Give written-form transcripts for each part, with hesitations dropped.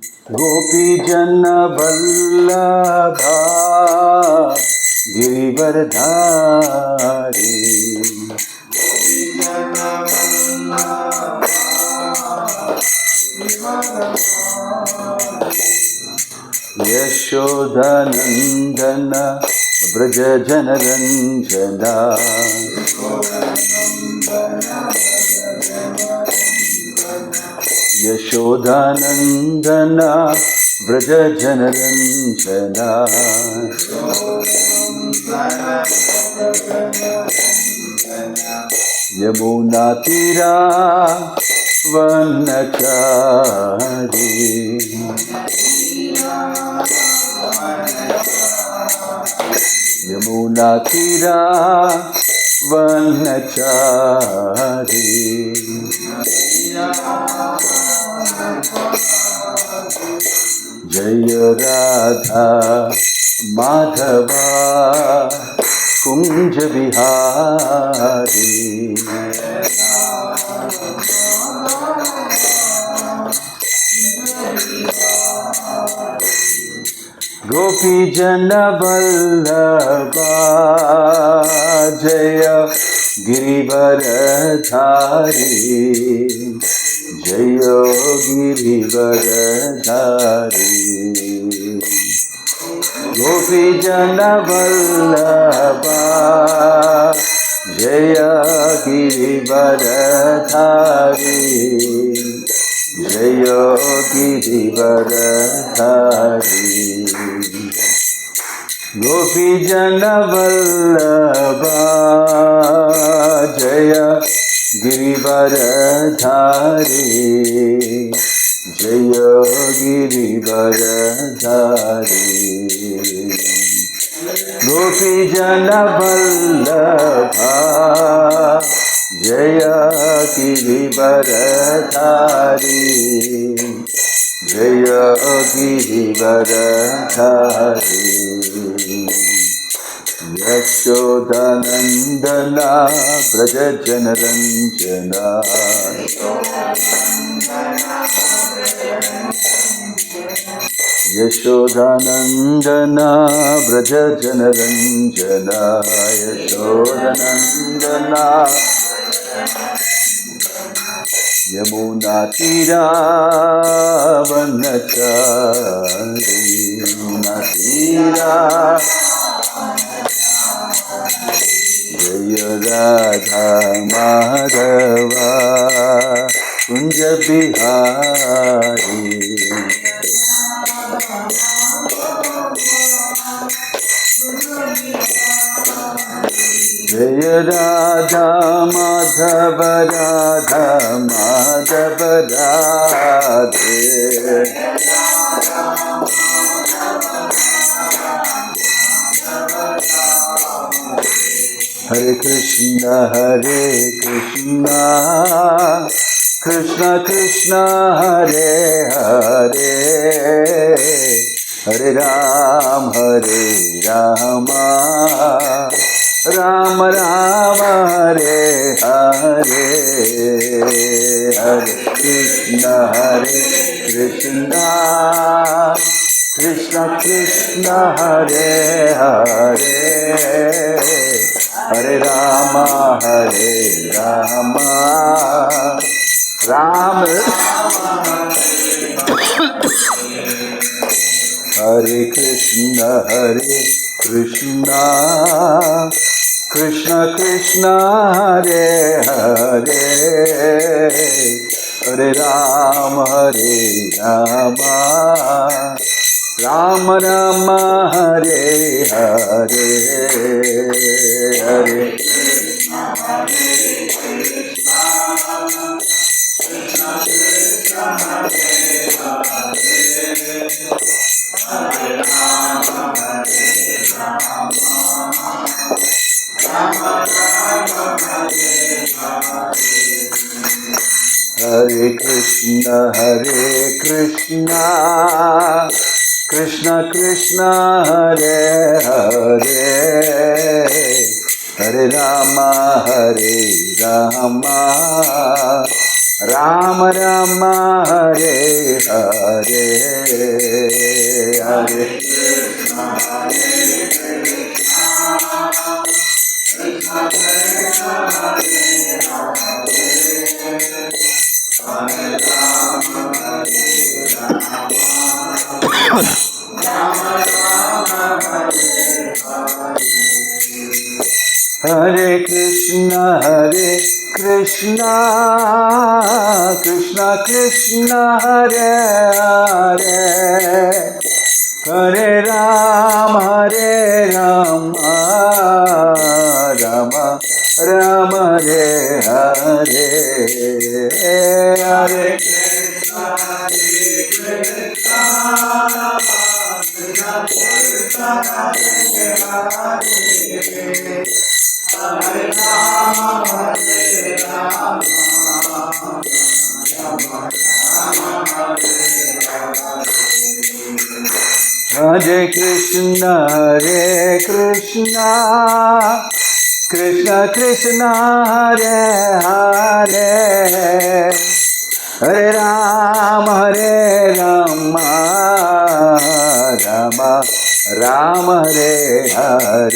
गोपीजन वल्लभा गिरिवरधारी यशोदानंदन व्रज जनरंजना यशोदानंदन व्रज जनरंजना यमुना तीरा वनचारी यमुना तीरा वनचारी जय राधा माधवा कुंज बिहारी गोपीजन वल्लभा जय गिरिवरधारी जय गिरिवरधारी गोपीजन वल्लभा जय गिरिवरधारी जय गिरिवरधारी गोपीजन वल्लभा जय गिरिवरधारी जय गिरिवरधारी गोपीजन वल्लभा जय गिरिवरधारी जय गिरिवरधारी यशोदानंदना व्रज जनरंजना यशोदानंदना व्रज जनरंजना यशोदानंदना यमुना तीरा वनचारी यमुना तीरा जय राधा माधवा कुंज बिहारी जय राधा माधव राधा माधव राधे हरे कृष्णा कृष्णा कृष्णा हरे हरे हरे राम राम राम हरे हरे हरे कृष्णा कृष्णा कृष्णा हरे हरे हरे राम राम हरे Krishna Krishna Krishna Hare Hare Hare Ram Ram Ram Hare Hare Hare Hare Krishna Krishna Krishna Hare Hare Hare Ram Ram Ram Hare Hare Hare Hare Krishna Krishna Krishna Hare Hare Hare Rama Rama Rama Hare Hare Hare Krishna Hare Krishna Krishna Krishna Hare Hare Hare Rama Rama Rama Hare Hare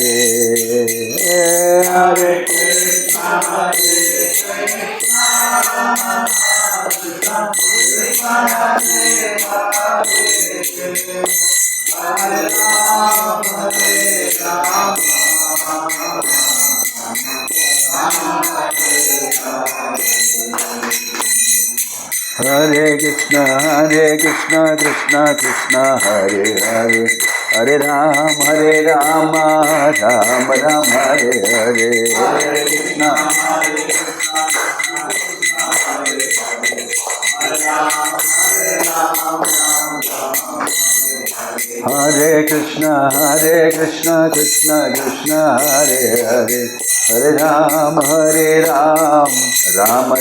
Hare Krishna Hare Krishna Krishna Krishna Hare Hare Hare Rama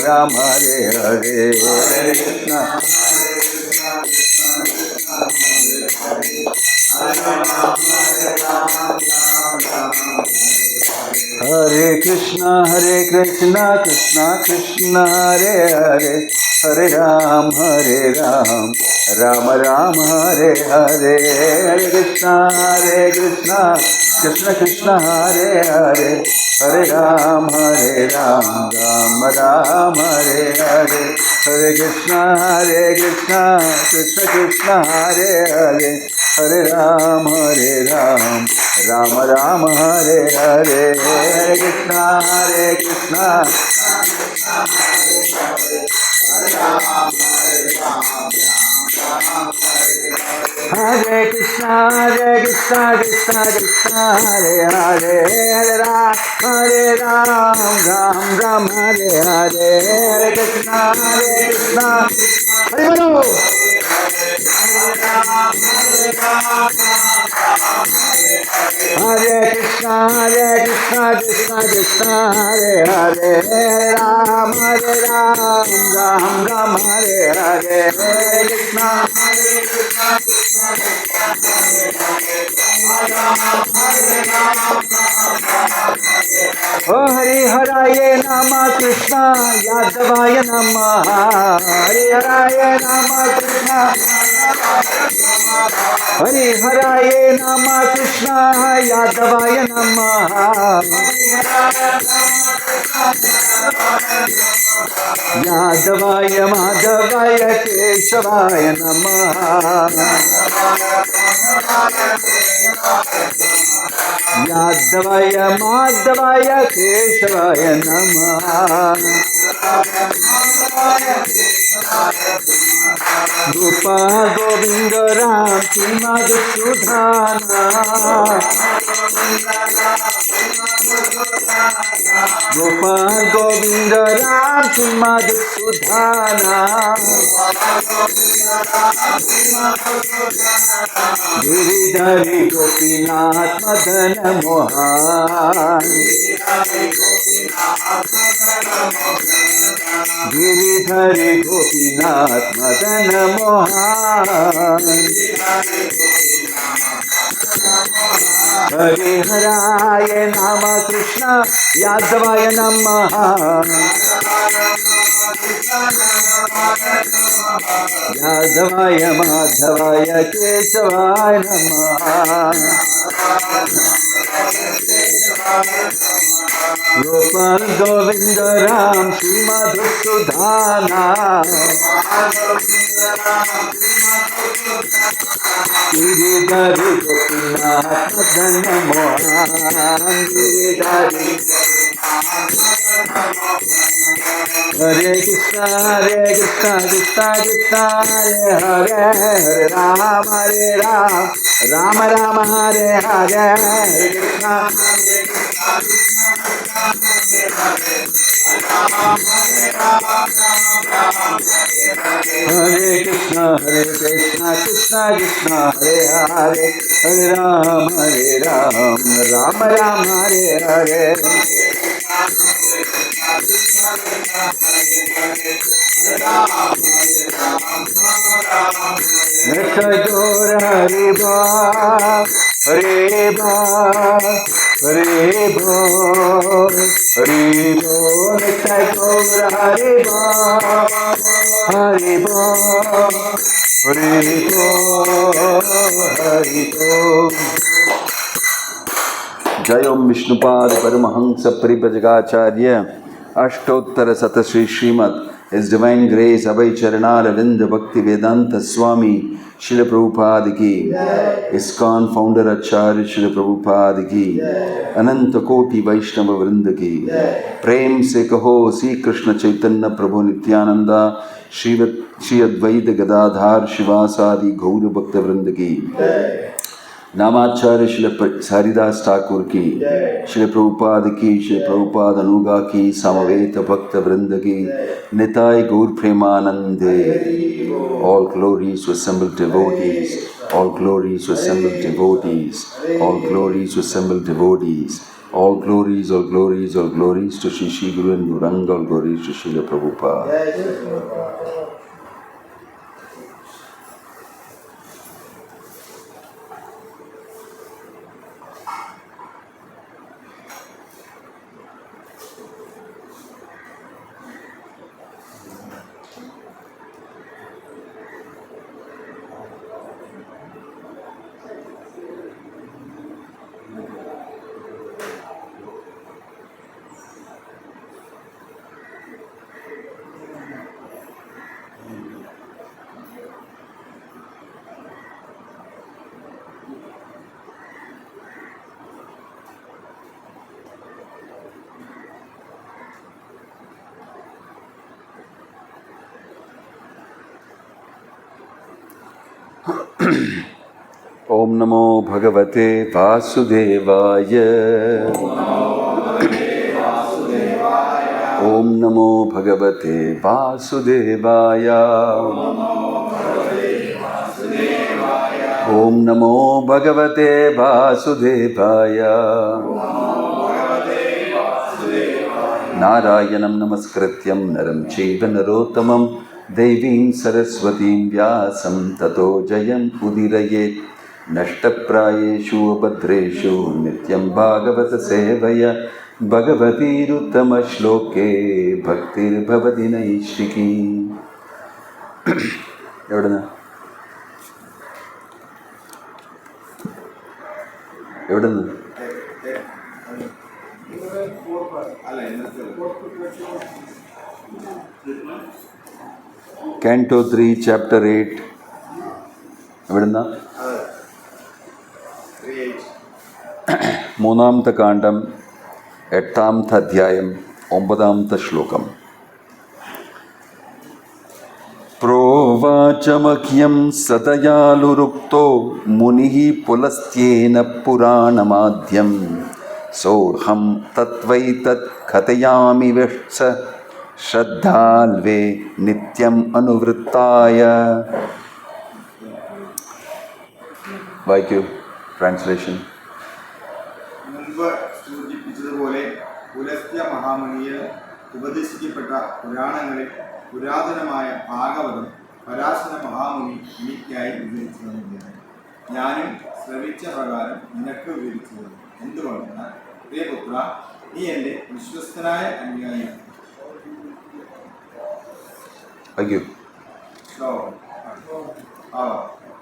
Rama Hare Hare Hare Krishna Hare Krishna Krishna Krishna Hare Hare Hare Rama Rama Hare Hare Hare Krishna Hare Krishna Krishna Krishna Hare Hare Hare Rama Rama Hare Hare Hare Krishna Krishna Krishna Hare Hare Hare Rama Rama Hare Hare Hare Krishna Krishna Krishna Hare Hare Hare Rama Rama Hare Hare Hare Krishna Hare Krishna Krishna Krishna Hare Hare Hare Ram Ram Hare Hare Hare Krishna Hare Bolo Hare Krishna Krishna Hare Hare Ram Ram Hare Hare Hare Krishna Oh Hari Haraye Nama Krishna Yadavaya Namaha Hari Haraye Nama Krishna Hari Haraye Nama Krishna Yadavaya Namaha Yadavaya Madhavaya Keshavaya Namaha Yadavaya Madhavaya Keshavaya Namaha Rupa Govinda Ram Madhusudhana Rupa Govinda Ram Madhusudhana Giridhari Gopinath Madana Mohan Giridhari Gopinath Madana Mohan Hare Haraye Nama Krishna Yadavaya Namaha यादवाय माधवाय केशवाय नमः गोपाल गोविंद राम श्री मधुसूदना गिरिधरि गोपीनाथ मदन मोहन गिरिधरि हरे कृष्णा कृष्णा कृष्णा हरे हरे राम राम राम हरे हरे हरे कृष्णा हरे कृष्णा कृष्णा कृष्णा हरे हरे हरे राम राम राम हरे हरे नटजोर हरे बा हरे बा हरे बो हरे बो नटजोर हरे बा हरे बो हरे बो हरे बो। जय ओम Vishnupad Paramhans परिव्रजकाचार्य अष्टोत्तर शतश्री Shrimad His Divine Grace Abhay Charanaravind Bhakti Vedanta Swami Srila Prabhupada ki, ISKCON Founder Acharya Srila Prabhupada ki, Ananta Koti Vaishnava Vrinda ki, Prem se kaho Sri Krishna Chaitanya Prabhu Nityananda Shri Advaita Gadadhar Shivasadi Gaura Bhakta Vrinda ki, नामाचार्य Shri Haridas Thakur की, श्री प्रभुपाद की, श्री प्रभुपाद अनुगा की, समवेत भक्त वृंद की, निताय गौर प्रेमानंदे। All glories to assembled devotees, all glories to assembled devotees, all glories to assembled devotees, all glories, all glories, all glories to Shri Shri Guru and Gauranga, all glories to Srila Prabhupada. ओम नमो भगवते वासुदेवाय। ओम नमो भगवते वासुदेवाय। ओम नमो भगवते वासुदेवाय। नारायणं नमस्कृत्यं नरं चैव नरोत्तमं देवीं सरस्वतीं व्यासं ततो जयम् उदीरयेत्। नष्टप्रायेषु अभद्रेषु नित्यं भागवत सेवया भगवतीरुत्तमश्लोके भक्तिर्भवति नैष्ठिकी। എവിടുന്ന് Canto 3 Chapter 8 എവിടുന്ന മൂന്നാമത്തെ കാണ്ഡം 8ാമത്തെ അധ്യായം 9ാമത്തെ ശ്ലോകം. प्रोवाचमह्यं सदयालुरुक्तो मुनिः पुलस्त्येन पुराणमाद्यं सोऽहं तत्त्वैतत् कथयामि वत्स श्रद्धाल्वे नित्यम् अनुवृत्ताय. വായിക്കൂ ട്രാൻസ്ലേഷൻ. മുൻപ് സൂചിപ്പിച്ചതുപോലെ പുലസ്ത്യ മഹാമുനിയിൽ ഉപദേശിക്കപ്പെട്ട പുരാണങ്ങളിൽ പുരാതനമായ ഭാഗവതം പരാശര മഹാമുനി എനിക്കായി വിവരിച്ചു തന്നിട്ടുണ്ട്. ഞാനും ശ്രവിച്ച പ്രകാരം നിനക്ക് വിവരിച്ചു തന്നു. എന്തുകൊണ്ടെന്നാൽ പ്രിയപുത്ര, നീ എൻ്റെ വിശ്വസ്തനായ അനുയായിയാണ്. വയ്ക്കൂ. ശ്ലോകം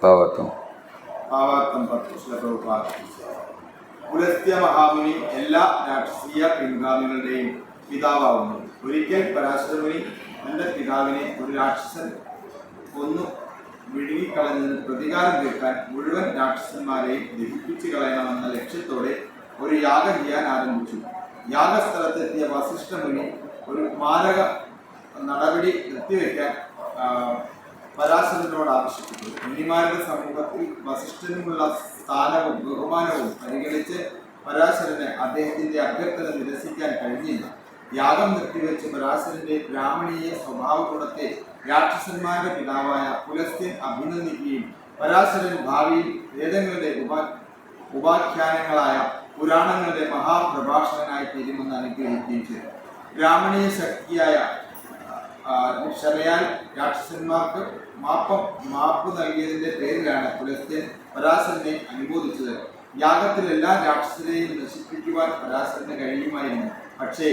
ഭാവാർത്ഥം. ഭാവാർത്ഥം 10 ശ്രീപ്രഭുപാദ. പുലസ്ത്യ മഹാമുനി എല്ലാ രാഷ്ട്രീയ പിൻഗാമികളുടെയും പിതാവാകുന്നു. ഒരിക്കൽ പരാശരമുനി തൻ്റെ പിതാവിനെ ഒരു രാക്ഷസൻ കൊന്നു വിഴുങ്ങിക്കളഞ്ഞതിന് പ്രതികാരം തീർക്കാൻ മുഴുവൻ രാക്ഷസന്മാരെയും ദഹിപ്പിച്ചു കളയണമെന്ന ലക്ഷ്യത്തോടെ ഒരു യാഗം ചെയ്യാൻ ആരംഭിച്ചു. യാഗസ്ഥലത്തെത്തിയ വസിഷ്ഠമുനി ഒരു മാരക നടപടി നിർത്തിവെക്കാൻ പരാശരനോട് ആവശ്യപ്പെട്ടു. മുനിമാരുടെ സമൂഹത്തിൽ വസിഷ്ഠനുമുള്ള സ്ഥാനവും ബഹുമാനവും പരിഗണിച്ച് പരാശരന് അദ്ദേഹത്തിന്റെ അഭ്യർത്ഥന നിരസിക്കാൻ കഴിഞ്ഞില്ല. യാഗം നിർത്തിവെച്ച് പരാശരന്റെ ബ്രാഹ്മണീയ സ്വഭാവ ഗുണത്തെ രാക്ഷസന്മാരുടെ പിതാവായ പുലസ്ത്യൻ അഭിനന്ദിക്കുകയും പരാശരൻ ഭാവിയിൽ വേദങ്ങളുടെ ഉപാഖ്യാനങ്ങളായ പുരാണങ്ങളുടെ മഹാപ്രഭാഷകനായി തീരുമെന്ന് അനുഗ്രഹിക്കുകയും ചെയ്തു. ബ്രാഹ്മണീയ ശക്തിയായ ക്ഷമയാൽ രാക്ഷസന്മാർക്ക് മാപ്പ് നൽകിയതിന്റെ പേരിലാണ് പുലസ്ത്യൻ പരാശരനെ അനുമോദിച്ചത്. യാഗത്തിൽ എല്ലാ രാക്ഷസരെയും നശിപ്പിക്കുവാൻ പരാശരന് കഴിയുമായിരുന്നു. പക്ഷേ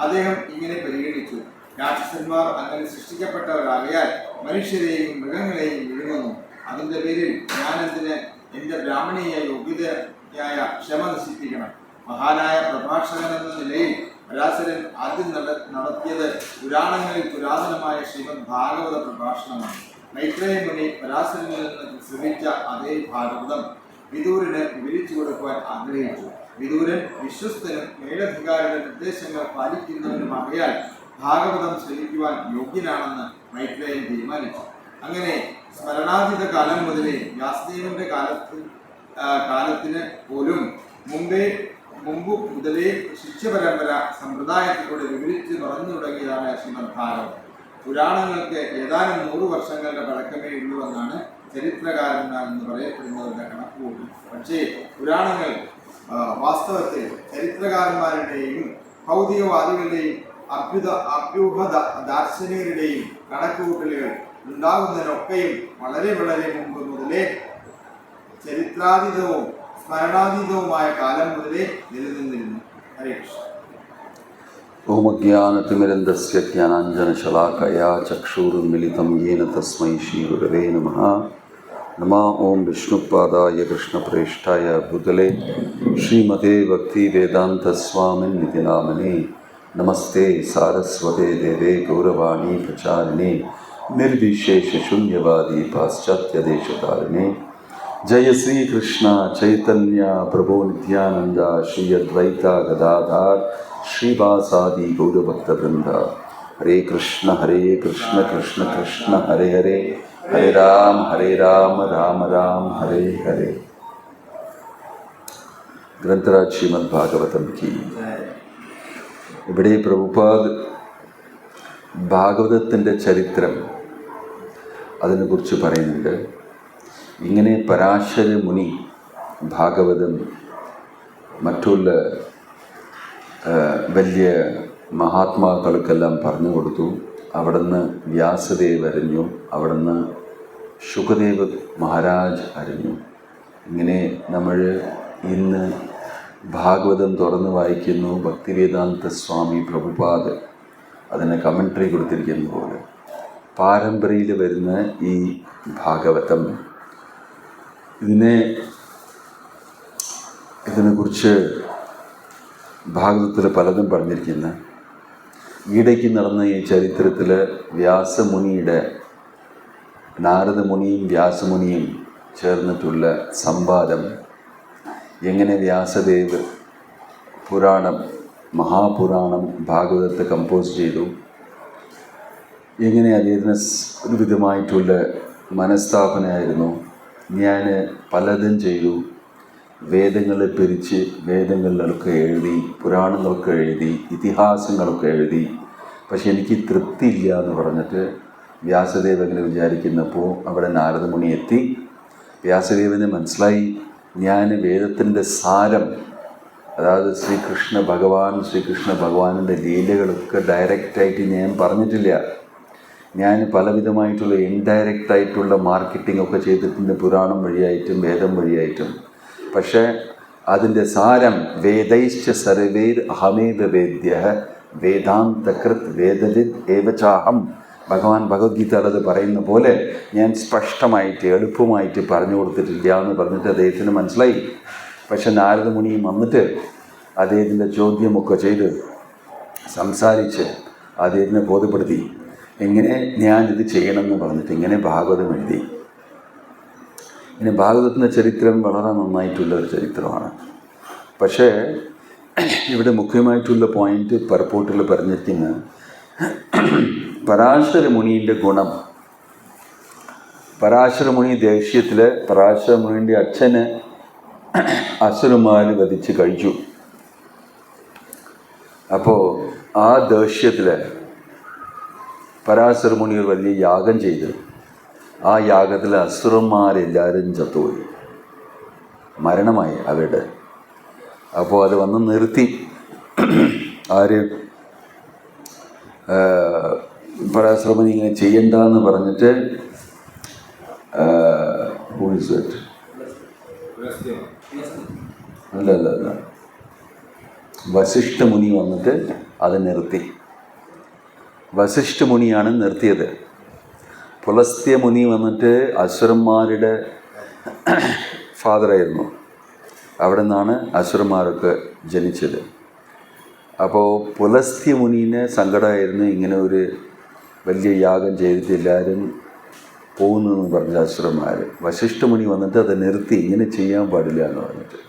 അദ്ദേഹം ഇങ്ങനെ പരിഗണിച്ചു: രാക്ഷസന്മാർ അങ്ങനെ സൃഷ്ടിക്കപ്പെട്ടവരാകയാൽ മനുഷ്യരെയും മൃഗങ്ങളെയും വിഴുങ്ങുന്നു. അതിന്റെ പേരിൽ ഞാനെന്തിന് എൻ്റെ ബ്രാഹ്മണീയ യോഗ്യതയായ ക്ഷമ നശിപ്പിക്കണം? മഹാനായ പ്രഭാഷകൻ എന്ന നിലയിൽ പരാശരൻ ആദ്യം നടത്തിയത് പുരാണങ്ങളിൽ പുരാതനമായ ശ്രീമദ് ഭാഗവത പ്രഭാഷണമാണ്. മൈത്രേയ മുനി പരാശരനിൽ നിന്ന് ശ്രമിച്ച അതേ ഭാഗവതം വിദൂരന് വിവരിച്ചു കൊടുക്കുവാൻ ആഗ്രഹിച്ചു. വിദൂരൻ വിശ്വസ്തനും മേലധികാരിയുടെ നിർദ്ദേശങ്ങൾ പാലിക്കുന്നവനുമാകയാൽ ഭാഗവതം ശ്രമിക്കുവാൻ യോഗ്യനാണെന്ന് മൈത്രേയൻ തീരുമാനിച്ചു. അങ്ങനെ സ്മരണാതീത കാലം മുതലേ വ്യാസദേവന്റെ കാലത്തിന് പോലും മുമ്പ് മുതലേ ശിഷ്യപരമ്പര സമ്പ്രദായത്തിലൂടെ വിവരിച്ച് പറഞ്ഞു തുടങ്ങിയതാണ് ശ്രീമദ് ഭാഗവതം. പുരാണങ്ങൾക്ക് ഏതാനും 100 വർഷങ്ങളുടെ പഴക്കമേ ഉള്ളൂവെന്നാണ് ചരിത്രകാരന്മാർ എന്ന് പറയപ്പെടുന്നവരുടെ കണക്കുകൂട്ടൽ. പക്ഷേ പുരാണങ്ങൾ വാസ്തവത്തിൽ ചരിത്രകാരന്മാരുടെയും ഭൗതികവാദികളുടെയും അഭ്യൂഹ ദാർശനികരുടെയും കണക്കുകൂട്ടലുകൾ ഉണ്ടാകുന്നതിനൊക്കെയും വളരെ വളരെ മുമ്പ് മുതലേ ചരിത്രാതീതവും സ്മരണാതീതവുമായ കാലം മുതലേ നിലനിന്നിരുന്നു. ഹരേ കൃഷ്ണ. ഓമജ്ഞാനതിമിരന്ദസ്യ ജ്ഞാനാഞ്ജനശലാകയാ ചക്ഷുരുന്മിലിതം യേന തസ്മൈ ശ്രീഗുരവേ നമഃ. നമഃ ഓം വിഷ്ണുപാദായ കൃഷ്ണപ്രേഷ്ഠായ ഭൂതലേ ശ്രീമതേ ഭക്തിവേദാന്തസ്വാമിനിതി നാമനേ. നമസ്തേ സാരസ്വതേ ദേവേ ഗൗരവാണി പ്രചാരിണേ നിർവിശേഷശൂന്യവാദി പാശ്ചാത്യദേശതാരിണേ. जय श्री कृष्ण चैतन्य प्रभु नित्यानंद श्री अद्वैत गदाधर श्रीवासादि गौरभक्तवृंद. हरे कृष्ण कृष्ण कृष्ण हरे हरे, हरे राम राम राम हरे हरे. ग्रंथराज श्रीमद् भागवतम की. ഇവിടെ പ്രഭുപാദ് ഭാഗവതത്തിൻ്റെ ചരിത്രം അതിനെക്കുറിച്ച് പറയുന്നുണ്ട്. ഇങ്ങനെ പരാശര മുനി ഭാഗവതം മറ്റുള്ള വലിയ മഹാത്മാക്കൾക്കെല്ലാം പറഞ്ഞു കൊടുത്തു. അവിടുന്ന് വ്യാസദേവ് അറിഞ്ഞു, അവിടുന്ന് ശുകദേവ് മഹാരാജ് അറിഞ്ഞു. ഇങ്ങനെ നമ്മൾ ഇന്ന് ഭാഗവതം തുറന്ന് വായിക്കുന്നു. ഭക്തിവേദാന്ത സ്വാമി പ്രഭുപാദ് അതിന് കമൻട്രി കൊടുത്തിരിക്കുന്ന പോലെ പാരമ്പര്യയിൽ വരുന്ന ഈ ഭാഗവതം ഇതിനെക്കുറിച്ച് ഭാഗവതത്തിൽ പലതും പറഞ്ഞിരിക്കുന്ന ഈടയ്ക്ക് നടന്ന ഈ ചരിത്രത്തിൽ വ്യാസമുനിയുടെ നാരദമുനിയും വ്യാസമുനിയും ചേർന്നിട്ടുള്ള സംവാദം, എങ്ങനെ വ്യാസദേവ് പുരാണം മഹാപുരാണം ഭാഗവതത്തെ കമ്പോസ് ചെയ്തു, എങ്ങനെ അദ്ദേഹത്തിന് ഒരു വിധമായിട്ടുള്ള മനസ്താപനയായിരുന്നു. ഞാൻ പലതും ചെയ്തു, വേദങ്ങളെ പിരിച്ച് വേദങ്ങളിലൊക്കെ എഴുതി, പുരാണങ്ങളൊക്കെ എഴുതി, ഇതിഹാസങ്ങളൊക്കെ എഴുതി, പക്ഷെ എനിക്ക് തൃപ്തിയില്ല എന്ന് പറഞ്ഞിട്ട് വ്യാസദേവ് അങ്ങനെ വിചാരിക്കുന്നപ്പോൾ അവിടെ നാരദമുനി എത്തി. വ്യാസദേവന് മനസ്സിലായി, ഞാൻ വേദത്തിൻ്റെ സാരം, അതായത് ശ്രീകൃഷ്ണ ഭഗവാനിൻ്റെ ലീലകളൊക്കെ ഡയറക്റ്റായിട്ട് ഞാൻ പറഞ്ഞിട്ടില്ല. ഞാൻ പലവിധമായിട്ടുള്ള ഇൻഡയറക്റ്റായിട്ടുള്ള മാർക്കറ്റിംഗ് ഒക്കെ ചെയ്തിട്ടുണ്ട്, പുരാണം വഴിയായിട്ടും വേദം വഴിയായിട്ടും. പക്ഷേ അതിൻ്റെ സാരം വേദൈശ്ച സർവൈർ അഹമേവ വേദ്യ വേദാന്തകൃത് വേദവിദ് ഏവചാഹം ഭഗവാൻ ഭഗവത്ഗീത അത് പറയുന്ന പോലെ ഞാൻ സ്പഷ്ടമായിട്ട് എളുപ്പമായിട്ട് പറഞ്ഞു കൊടുത്തിട്ടില്ല എന്ന് പറഞ്ഞിട്ട് അദ്ദേഹത്തിന് മനസ്സിലായി. പക്ഷെ നാരദ മുനിയും വന്നിട്ട് അദ്ദേഹത്തിൻ്റെ ചോദ്യമൊക്കെ ചെയ്ത് സംസാരിച്ച് അദ്ദേഹത്തിനെ ബോധ്യപ്പെടുത്തി. എങ്ങനെ ഞാനിത് ചെയ്യണമെന്ന് പറഞ്ഞിട്ട് ഇങ്ങനെ ഭാഗവതം എഴുതി. ഇനി ഭാഗവതത്തിൻ്റെ ചരിത്രം വളരെ നന്നായിട്ടുള്ള ഒരു ചരിത്രമാണ്. പക്ഷേ ഇവിടെ മുഖ്യമായിട്ടുള്ള പോയിന്റ് പർപ്പോട്ടിൽ പറഞ്ഞിരിക്കുന്ന പരാശര മുനിയുടെ ഗുണം. പരാശര മുനി ദേഷ്യത്തിൽ പരാശര മുനിയുടെ അച്ഛന് അസുരന്മാർ വധിച്ച് കഴിച്ചു. അപ്പോൾ ആ ദേഷ്യത്തിൽ പരാശര മുനി ഒരു വലിയ യാഗം ചെയ്ത് ആ യാഗത്തിൽ അസുരന്മാരെല്ലാവരും ചത്തുപോയി, മരണമായി അവരുടെ. അപ്പോൾ അത് വന്ന് നിർത്തി. ആര്? പരാശര മുനി ഇങ്ങനെ ചെയ്യണ്ടെന്ന് പറഞ്ഞിട്ട് അല്ല വസിഷ്ഠ മുനി വന്നിട്ട് അത് നിർത്തി. വസിഷ്ഠ മുനിയാണ് നിർത്തിയത്. പുലസ്ത്യ മുനി വന്നിട്ട് അസുരന്മാരുടെ ഫാദറായിരുന്നു. അവിടെ നിന്നാണ് അസുരന്മാരൊക്കെ ജനിച്ചത്. അപ്പോൾ പുലസ്ത്യ മുനിനെ സങ്കടമായിരുന്നു, ഇങ്ങനെ ഒരു വലിയ യാഗം ചെയ്തിട്ട് എല്ലാവരും പോകുന്നതെന്ന് പറഞ്ഞ അസുരന്മാർ. വസിഷ്ഠ മുനി വന്നിട്ട് അത് നിർത്തി, ഇങ്ങനെ ചെയ്യാൻ പാടില്ല എന്ന് പറഞ്ഞിട്ട്.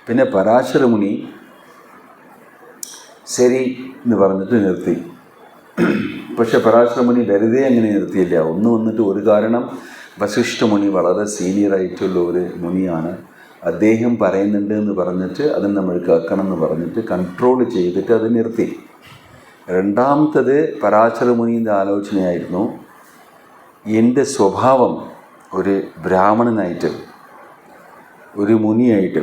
പിന്നെ പരാശര മുനി ശരി എന്ന് പറഞ്ഞിട്ട് നിർത്തി. പക്ഷെ പരാശര മുനി വെറുതെ അങ്ങനെ നിർത്തിയില്ല. ഒന്ന് വന്നിട്ട് ഒരു കാരണം, വസിഷ്ഠ മുനി വളരെ സീനിയറായിട്ടുള്ള ഒരു മുനിയാണ്, അദ്ദേഹം പറയുന്നുണ്ട് എന്ന് പറഞ്ഞിട്ട് അത് നമ്മൾ കേൾക്കണം എന്ന് പറഞ്ഞിട്ട് കൺട്രോൾ ചെയ്തിട്ട് അത് നിർത്തി. രണ്ടാമത്തത് പരാശര മുനിയുടെ ആലോചനയായിരുന്നു, എൻ്റെ സ്വഭാവം ഒരു ബ്രാഹ്മണനായിട്ട് ഒരു മുനിയായിട്ട്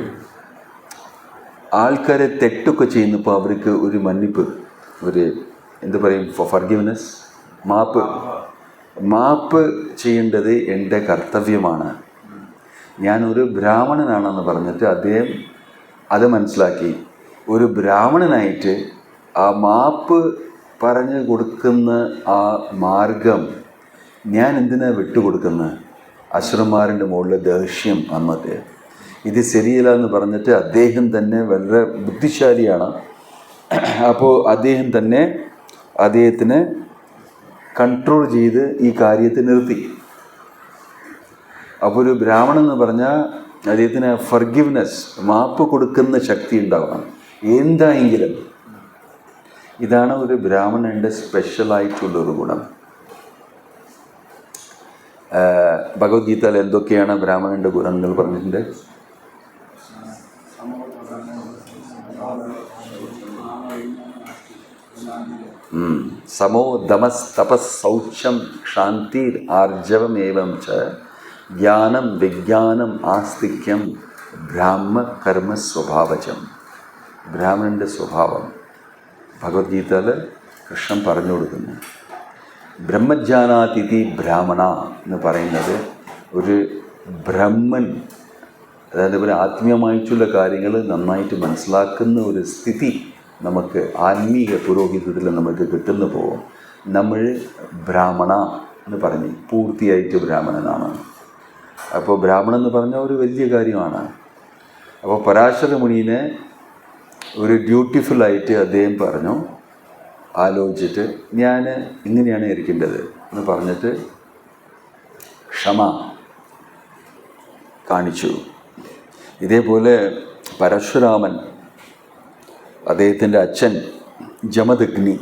ആൾക്കാരെ തെറ്റൊക്കെ ചെയ്യുന്നപ്പോൾ അവർക്ക് ഒരു മன்னிപ്പ്, ഒരു എന്ത് പറയും, ഫർഗിവ്നെസ്, മാപ്പ് ചെയ്യേണ്ടത് എൻ്റെ കർത്തവ്യമാണ്. ഞാനൊരു ബ്രാഹ്മണനാണെന്ന് പറഞ്ഞിട്ട് അദ്ദേഹം അത് മനസ്സിലാക്കി. ഒരു ബ്രാഹ്മണനായിട്ട് ആ മാപ്പ് പറഞ്ഞു കൊടുക്കുന്ന ആ മാർഗം ഞാൻ എന്തിനാണ് വിട്ടുകൊടുക്കുന്നത്? അസുരന്മാരുടെ മുകളിൽ ദേഷ്യം വന്നിട്ട് ഇത് ശരിയല്ല എന്ന് പറഞ്ഞിട്ട് അദ്ദേഹം തന്നെ വളരെ ബുദ്ധിശാലിയാണ്. അപ്പോൾ അദ്ദേഹം തന്നെ അദ്ദേഹത്തിന് കൺട്രോൾ ചെയ്ത് ഈ കാര്യത്തെ നിർത്തി. അപ്പോൾ ഒരു ബ്രാഹ്മണൻ എന്ന് പറഞ്ഞാൽ അദ്ദേഹത്തിന് ഫർഗിവ്നെസ്, മാപ്പ് കൊടുക്കുന്ന ശക്തി ഉണ്ടാവണം എന്തായെങ്കിലും. ഇതാണ് ഒരു ബ്രാഹ്മണൻ്റെ സ്പെഷ്യലായിട്ടുള്ളൊരു ഗുണം. ഭഗവത്ഗീതയിൽ എന്തൊക്കെയാണ് ബ്രാഹ്മണൻ്റെ ഗുണങ്ങൾ പറഞ്ഞിട്ടുണ്ട്? സമോ ദമസ്തപസ് ശൗചം ക്ഷാന്തിർ ആർജവമേവം ച ജ്ഞാനം വിജ്ഞാനം ആസ്തിക്യം ബ്രാഹ്മ കർമ്മ സ്വഭാവജം. ബ്രാഹ്മണൻ്റെ സ്വഭാവം ഭഗവത്ഗീതയിൽ കൃഷ്ണൻ പറഞ്ഞു കൊടുക്കുന്നു. ബ്രഹ്മജ്ഞാനാതിഥി ബ്രാഹ്മണ എന്ന് പറയുന്നത് ഒരു ബ്രഹ്മൻ, അതായത് ഒരു ആത്മീയമായിട്ടുള്ള കാര്യങ്ങൾ നന്നായിട്ട് മനസ്സിലാക്കുന്ന ഒരു സ്ഥിതി നമുക്ക് ആത്മീയ പുരോഹിതത്തിൽ നമുക്ക് കിട്ടുന്നു പോകും. നമ്മൾ ബ്രാഹ്മണ എന്ന് പറഞ്ഞ് പൂർത്തിയായിട്ട് ബ്രാഹ്മണനാണ്. അപ്പോൾ ബ്രാഹ്മണൻ എന്ന് പറഞ്ഞാൽ ഒരു വലിയ കാര്യമാണ്. അപ്പോൾ പരാശര മുനിനെ ഒരു ബ്യൂട്ടിഫുള്ളായിട്ട് അദ്ദേഹം പറഞ്ഞു, ആലോചിച്ചിട്ട് ഞാൻ ഇങ്ങനെയാണ് ഇരിക്കേണ്ടത് എന്ന് പറഞ്ഞിട്ട് ക്ഷമ കാണിച്ചു. ഇതേപോലെ പരശുരാമൻ, അദ്ദേഹത്തിൻ്റെ അച്ഛൻ ജമദഗ്നി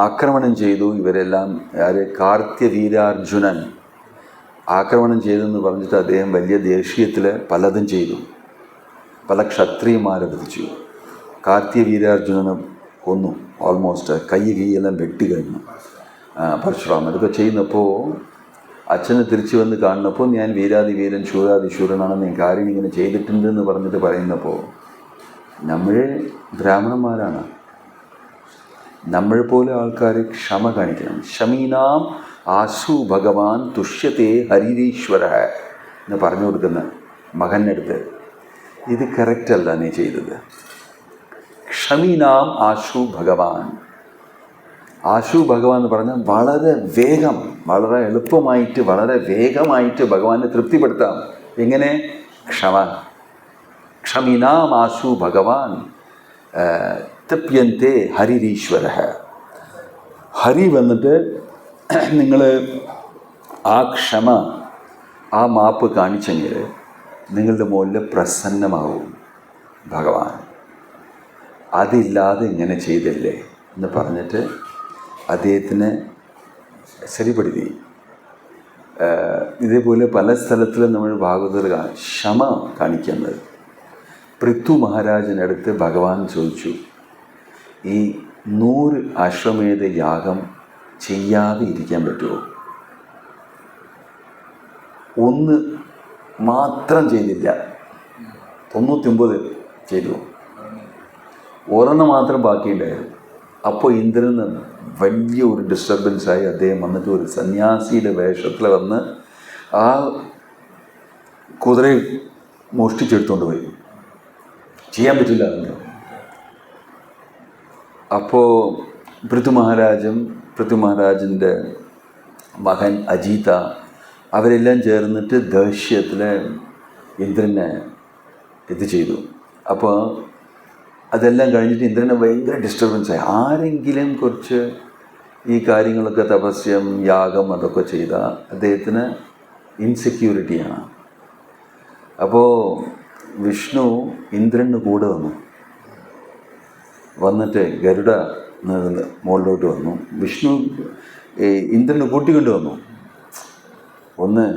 ആക്രമണം ചെയ്തു. ഇവരെല്ലാം കാർത്യവീരാർജുനൻ ആക്രമണം ചെയ്തെന്ന് പറഞ്ഞിട്ട് അദ്ദേഹം വലിയ ദേഷ്യത്തിൽ പലതും ചെയ്തു. പല ക്ഷത്രിയന്മാരെ വധിച്ചു. കാർത്യവീരാർജുനനെ കൊന്നു. ഓൾമോസ്റ്റ് കൈയെല്ലാം വെട്ടി കഴിഞ്ഞു പരശുരാമൻ. ഇതൊക്കെ ചെയ്യുന്നപ്പോൾ അച്ഛനെ തിരിച്ചു വന്ന് കാണുന്നപ്പോൾ ഞാൻ വീരാതിവീരൻ ശൂരാതിശൂരനാണെന്ന് ഞാൻ കാര്യം ഇങ്ങനെ ചെയ്തിട്ടുണ്ടെന്ന് പറഞ്ഞിട്ട് പറയുന്നപ്പോൾ നമ്മൾ ബ്രാഹ്മണന്മാരാണ്. നമ്മൾ പോലെ ആൾക്കാർ ക്ഷമ കാണിക്കണം. ക്ഷമീനാം ആശു ഭഗവാൻ തുഷ്യത്തെ ഹരിരീശ്വര എന്ന് പറഞ്ഞു കൊടുക്കുന്ന മകനടുത്ത് ഇത് കറക്റ്റല്ല നീ ചെയ്തത്. ക്ഷമീനാം ആശു ഭഗവാൻ, ആശു ഭഗവാൻ എന്ന് പറഞ്ഞാൽ വളരെ വേഗം, വളരെ എളുപ്പമായിട്ട്, വളരെ വേഗമായിട്ട് ഭഗവാനെ തൃപ്തിപ്പെടുത്താം. എങ്ങനെ? ക്ഷമ. ക്ഷമിനാം ആശു ഭഗവാൻ തപ്യന്തേ ഹരിരീശ്വര. ഹരി വന്നിട്ട് നിങ്ങൾ ആ ക്ഷമ, ആ മാപ്പ് കാണിച്ചെങ്കിൽ നിങ്ങളുടെ മുകളിൽ പ്രസന്നമാവും ഭഗവാൻ. അതില്ലാതെ ഇങ്ങനെ ചെയ്തില്ലേ എന്ന് പറഞ്ഞിട്ട് അദ്ദേഹത്തിന് ശരിപ്പെടുത്തി. ഇതേപോലെ പല സ്ഥലത്തിലും നമ്മൾ ഭാഗവതർ ക്ഷമ കാണിക്കുന്നത്. പൃഥു മഹാരാജനടുത്ത് ഭഗവാൻ ചോദിച്ചു, ഈ 100 അശ്വമേധ യാഗം ചെയ്യാതെ ഇരിക്കാൻ പറ്റുമോ? 1 മാത്രം ചെയ്തില്ല, 99 ചെയ്തു, 1 മാത്രം ബാക്കിയുണ്ടായിരുന്നു. അപ്പോൾ ഇന്ദ്രന് വലിയ ഒരു ഡിസ്റ്റർബൻസായി. അദ്ദേഹം വന്നിട്ട് ഒരു സന്യാസിയുടെ വേഷത്തിൽ വന്ന് ആ കുതിരയെ മോഷ്ടിച്ചെടുത്തുകൊണ്ട് പോയി. ചെയ്യാൻ പറ്റില്ല അതിന്. അപ്പോൾ പൃഥു മഹാരാജൻ്റെ മകൻ അജീത അവരെല്ലാം ചേർന്നിട്ട് ദേഷ്യത്തിൽ ഇന്ദ്രനെ ഇത് ചെയ്തു. അപ്പോൾ അതെല്ലാം കഴിഞ്ഞിട്ട് ഇന്ദ്രനെ ഭയങ്കര ഡിസ്റ്റർബൻസായി. ആരെങ്കിലും കുറച്ച് ഈ കാര്യങ്ങളൊക്കെ, തപസ്യം, യാഗം അതൊക്കെ ചെയ്താൽ അദ്ദേഹത്തിന് ഇൻസെക്യൂരിറ്റിയാണ്. അപ്പോൾ വിഷ്ണു ഇന്ദ്രന് കൂടെ വന്നിട്ട് ഗരുഡ മുകളിലോട്ട് വന്നു. വിഷ്ണു ഇന്ദ്രനെ കൂട്ടിക്കൊണ്ട് വന്നു. ഒന്ന്